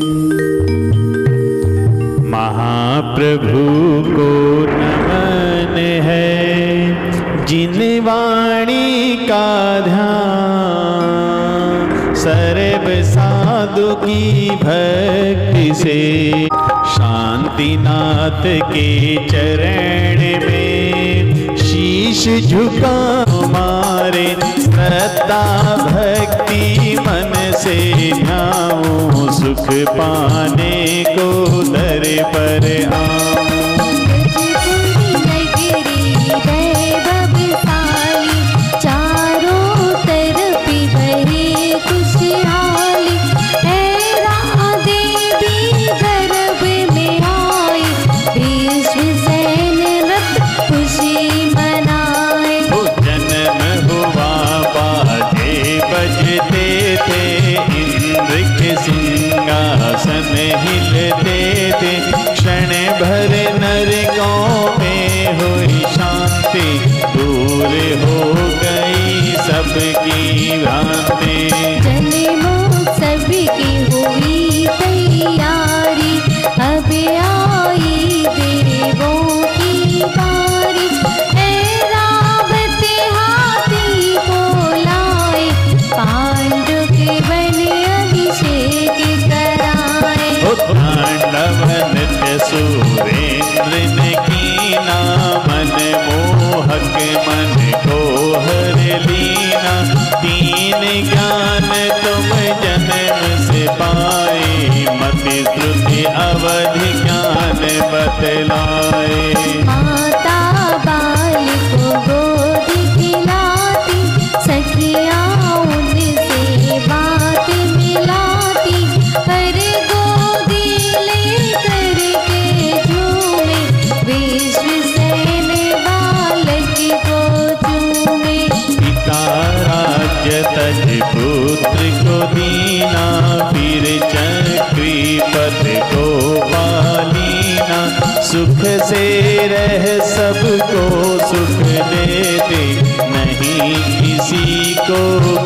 महाप्रभु को नमन है जिन वाणी का ध्यान, सर्व साधु की भक्ति से शांतिनाथ के चरण में शीश झुका हमारे, श्रद्धा भक्ति मन से ध्याऊं, सुख पाने को दर पर आऊं। सिंहासन हिलते थे, क्षण भर नरकों में हुई शांति, दूर हो गई सबकी भ्रांति। जन्मों सबकी हुई तैयारी, अब आई देवों की बारी, ऐरावत हाथी को लाए, पांडव के बन अभिषेक कराए। तांडव नृत्य सुरेंद्र ने कीना, मन मोहक मन को हर लीना, तीन ज्ञान तुम जन्म से पाए, मति श्रुति अवधि ज्ञान बतलाए। माता बाल को गोद खिलाती, सखियाँ उनसे बात मिलाती, पर गोदी ले करके झूमे, विश्व सैन बालक को झूमे। पिता राज्य तज पुत्र को दीना, फिर चक्री पद को पालीना, सुख से रह सबको सुख देते, नहीं किसी को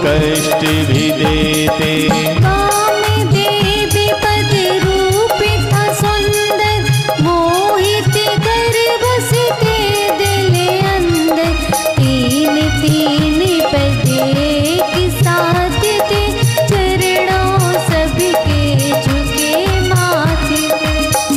कष्ट भी देते। देवी पद रूप था सुंदर, मोहित कर बसते दिल अंदर, तीन तीन पद एक साथ थे, चरणों सबके झुके माथे।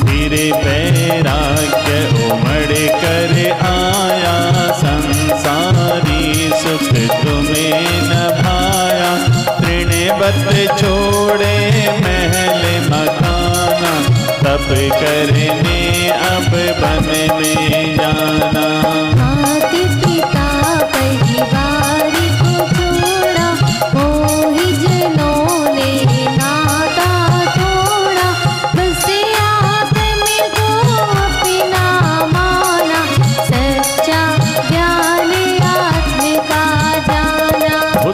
फिर वैराग्य उमड़ कर आया, संसारी सुख तुम्हें न भाया, तृणवत छोड़े महल मकाना, तप करने अब वन में जाना। माता पिता परिवार को छोड़ा, मोहि जनों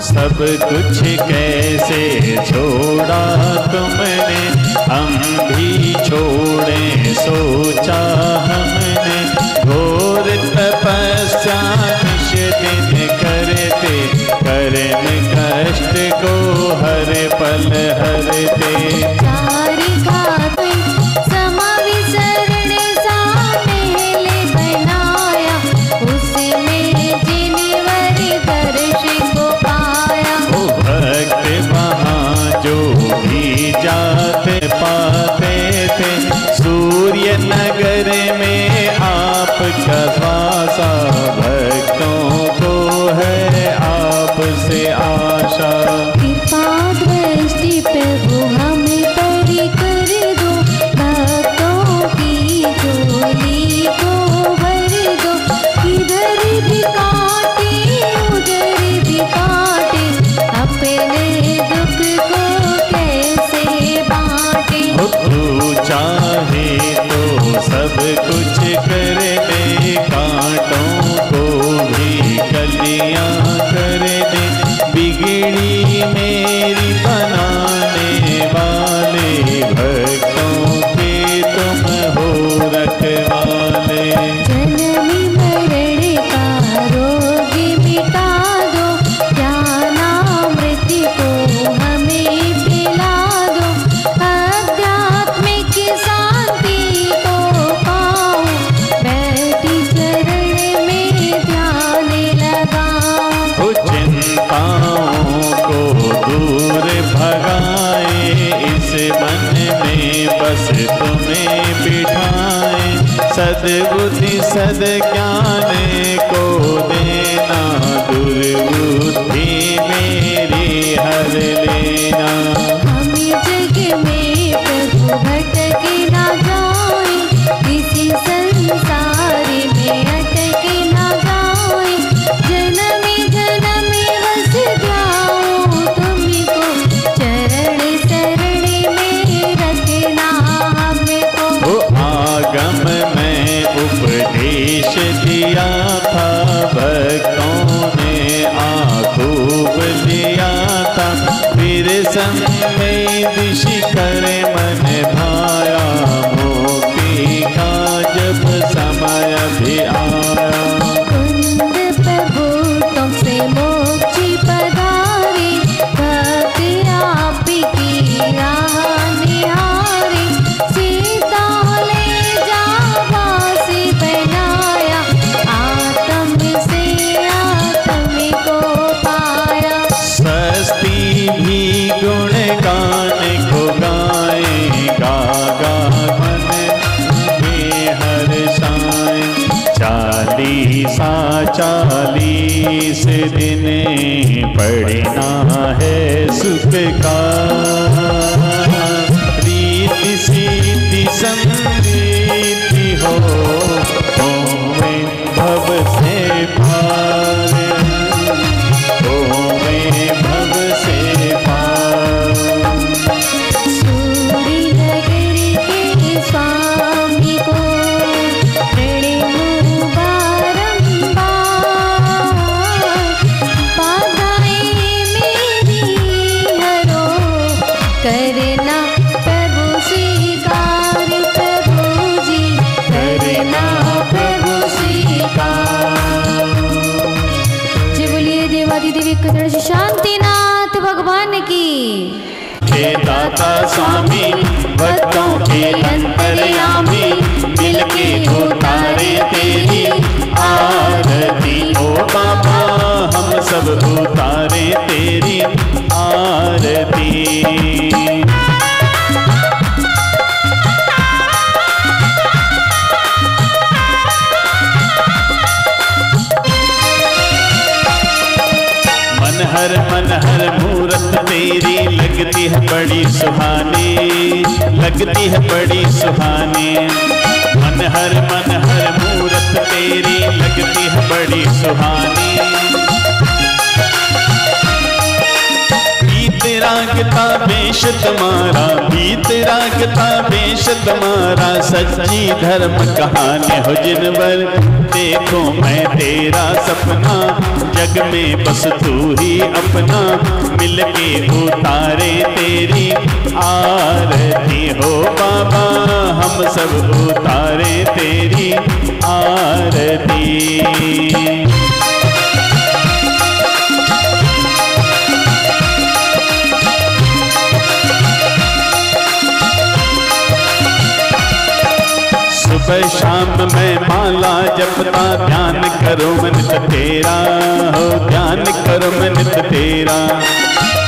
सब कुछ कैसे छोड़ा तुमने, हम भी छोड़े सोचा हमने। घोर तपस्या निश दिन करते, कर्म कष्ट को हर पल हरते। जाते पाते थे सूर्य नगर में आपका वासा, भक्तों को है आपसे आशा। कृपा दृष्टि प्रभु हमें परी कर दो, भक्तों की झोली को भर दो। इधर भी काटे उधर भी काटे, अपने दुख को कैसे बांटे। तू चाहे तो सब कुछ कर दे, कांटों को भी कलियां कर दे। बिगड़ी मेरी बनाने वाले, भक्तों के तुम हो रखवाले। जन्म मरण का रोग मिटा दो, ज्ञानामृत को हमें पिला दो। आध्यात्मिक शांति को पाओ, बैठी चरण में ध्यान लगाओ। चिंताओं को दूर भगाए, इस मन में बस तुम्हें बिठाए। सद्बुद्धि सद्ज्ञान को देना, दुर्बुद्धि मेरी हर लेना। हम जग में प्रभु भटक ना जाए, किसी संसार में अटक ना जाए। जन्म जन्म बस जाओ तुमको, चरण शरण में रखना हमको। आगम में उपदेश दिया था, भक्तों ने खूब लिया था। फिर समय दिश कर मन भाया, मुक्ति का जब समय भी आया। कुंद प्रभु तुमसे मोक्ष पधारे, भक्त आपकी राह निहारे। सीता ले जा वासी बनाया, आत्म से आत्म को पाया। सस्ती भी गुण गान को गाए, गा गा मन में हर साए। 40 दिन पढ़ना है सुख का, रीति सीति समृद्धि हो, होवे भव से पार, होवे भव से पार। सूरी नगर के स्वामी को प्रणमु बारंबार, बाधाएं मेरी हरो, करना प्रभु स्वीकार। प्रभु जी करना प्रभु स्वीकार। जय बोलिए देवादिदेव कदर शांतिनाथ भगवान की। हे दाता स्वामी भक्तों के अंतर्यामी, मिलके उतारे तेरी आरती। ओ बाबा हम सब उतारे तेरी आरती। मन हर मूरत तेरी लगती है बड़ी सुहानी, लगती है बड़ी सुहानी। मन हर मूरत तेरी लगती है बड़ी सुहानी। प्रीत रागता वेश तुम्हारा, भीत रागता वेश तुम्हारा, सच्ची धर्म कहानी हो जिनवर देखो मैं तेरा सपना, जग में बस तू ही अपना, मिलके उतारे तेरी आरती हो बाबा, हम सब उतारे तेरी आरती। सुबह शाम मैं माला जपता, ध्यान करो मन तेरा हो, ध्यान करो मन तेरा।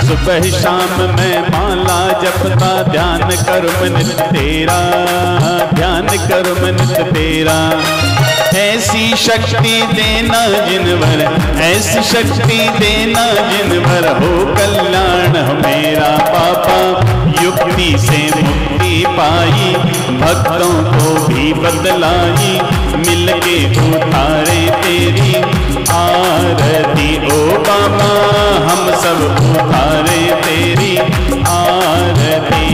सुबह शाम मैं माला जपता, ध्यान करो मन तेरा, ध्यान करो मन तेरा। ऐसी शक्ति देना जिनवर, ऐसी शक्ति देना जिनवर, हो कल्याण मेरा पापा, युक्ति से मुक्ति पाई, भक्तों को भी बदलाई, मिलके उतारे तेरी आरती ओ बाबा, हम सब उतारे तेरी आरती।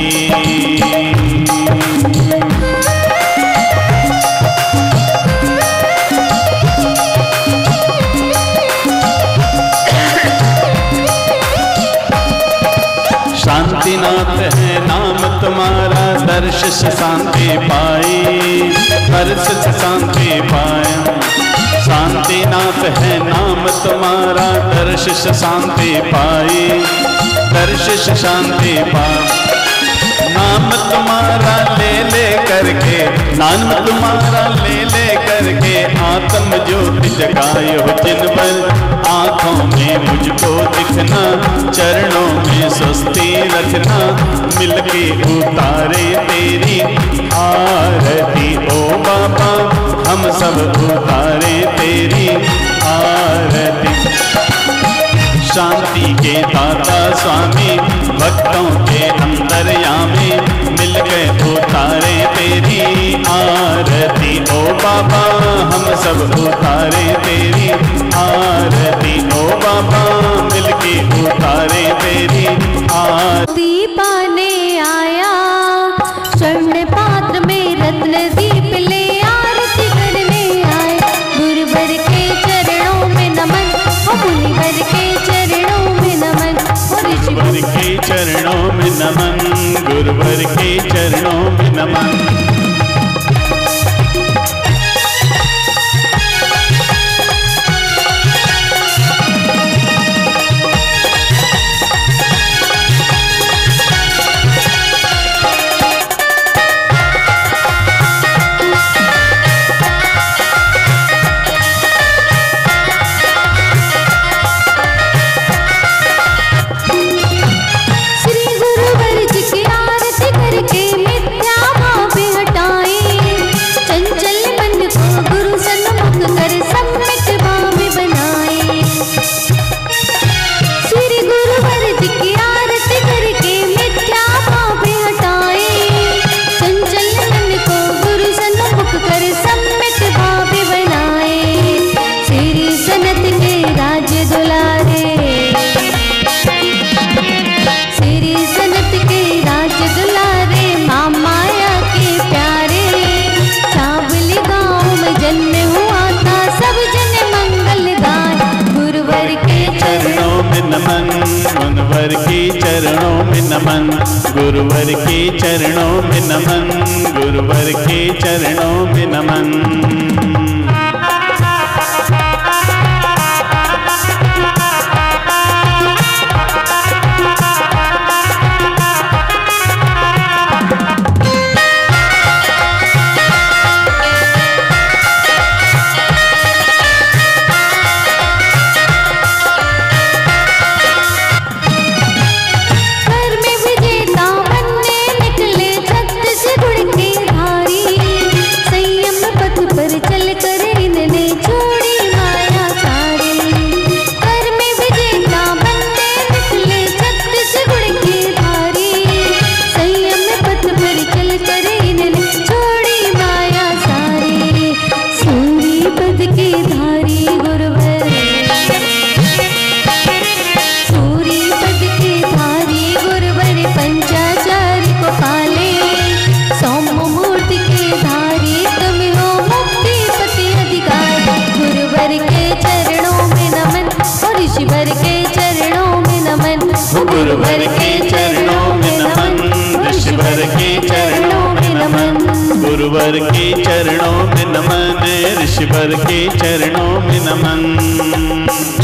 शांतिनाथ है नाम तुम्हारा, दर्श से शांति पाई, दर्श से शांति पाए। शांतिनाथ है नाम तुम्हारा, दर्श से शांति पाई, दर्श से शांति पाए। नाम तुम्हारा ले ले करके, नाम तुम्हारा ले ले करके, आत्म ज्योति जगाए हो जिनवर, आँखों में मुझको दिखना, चरणों में स्वस्ति रखना, मिलके उतारे तेरी आरती ओ बाबा, हम सब उतारे तेरी आरती। शांति के दाता स्वामी, भक्तों के अंतर्यामी, मिलके उतारे तेरी आरती ओ बाबा, हम सब उतारे तेरी आरती ओ बाबा, मिलके उतारे तेरी आरती। पाने आया स्वर्ण पात्र में रत्न दीप ले, आरती करने आए, गुरुवर के चरणों में नमन, मुनिवर के चरणों में नमन, ऋषिवर के चरणों में नमन, गुरुवर के चरणों में नमन। गुरुवर के चरणों में नमन, गुरुवर के चरणों में नमन, गुरुवर के चरणों में नमन। चल गुरुवर के चरणों में नमन, ऋषिवर के चरणों में नमन।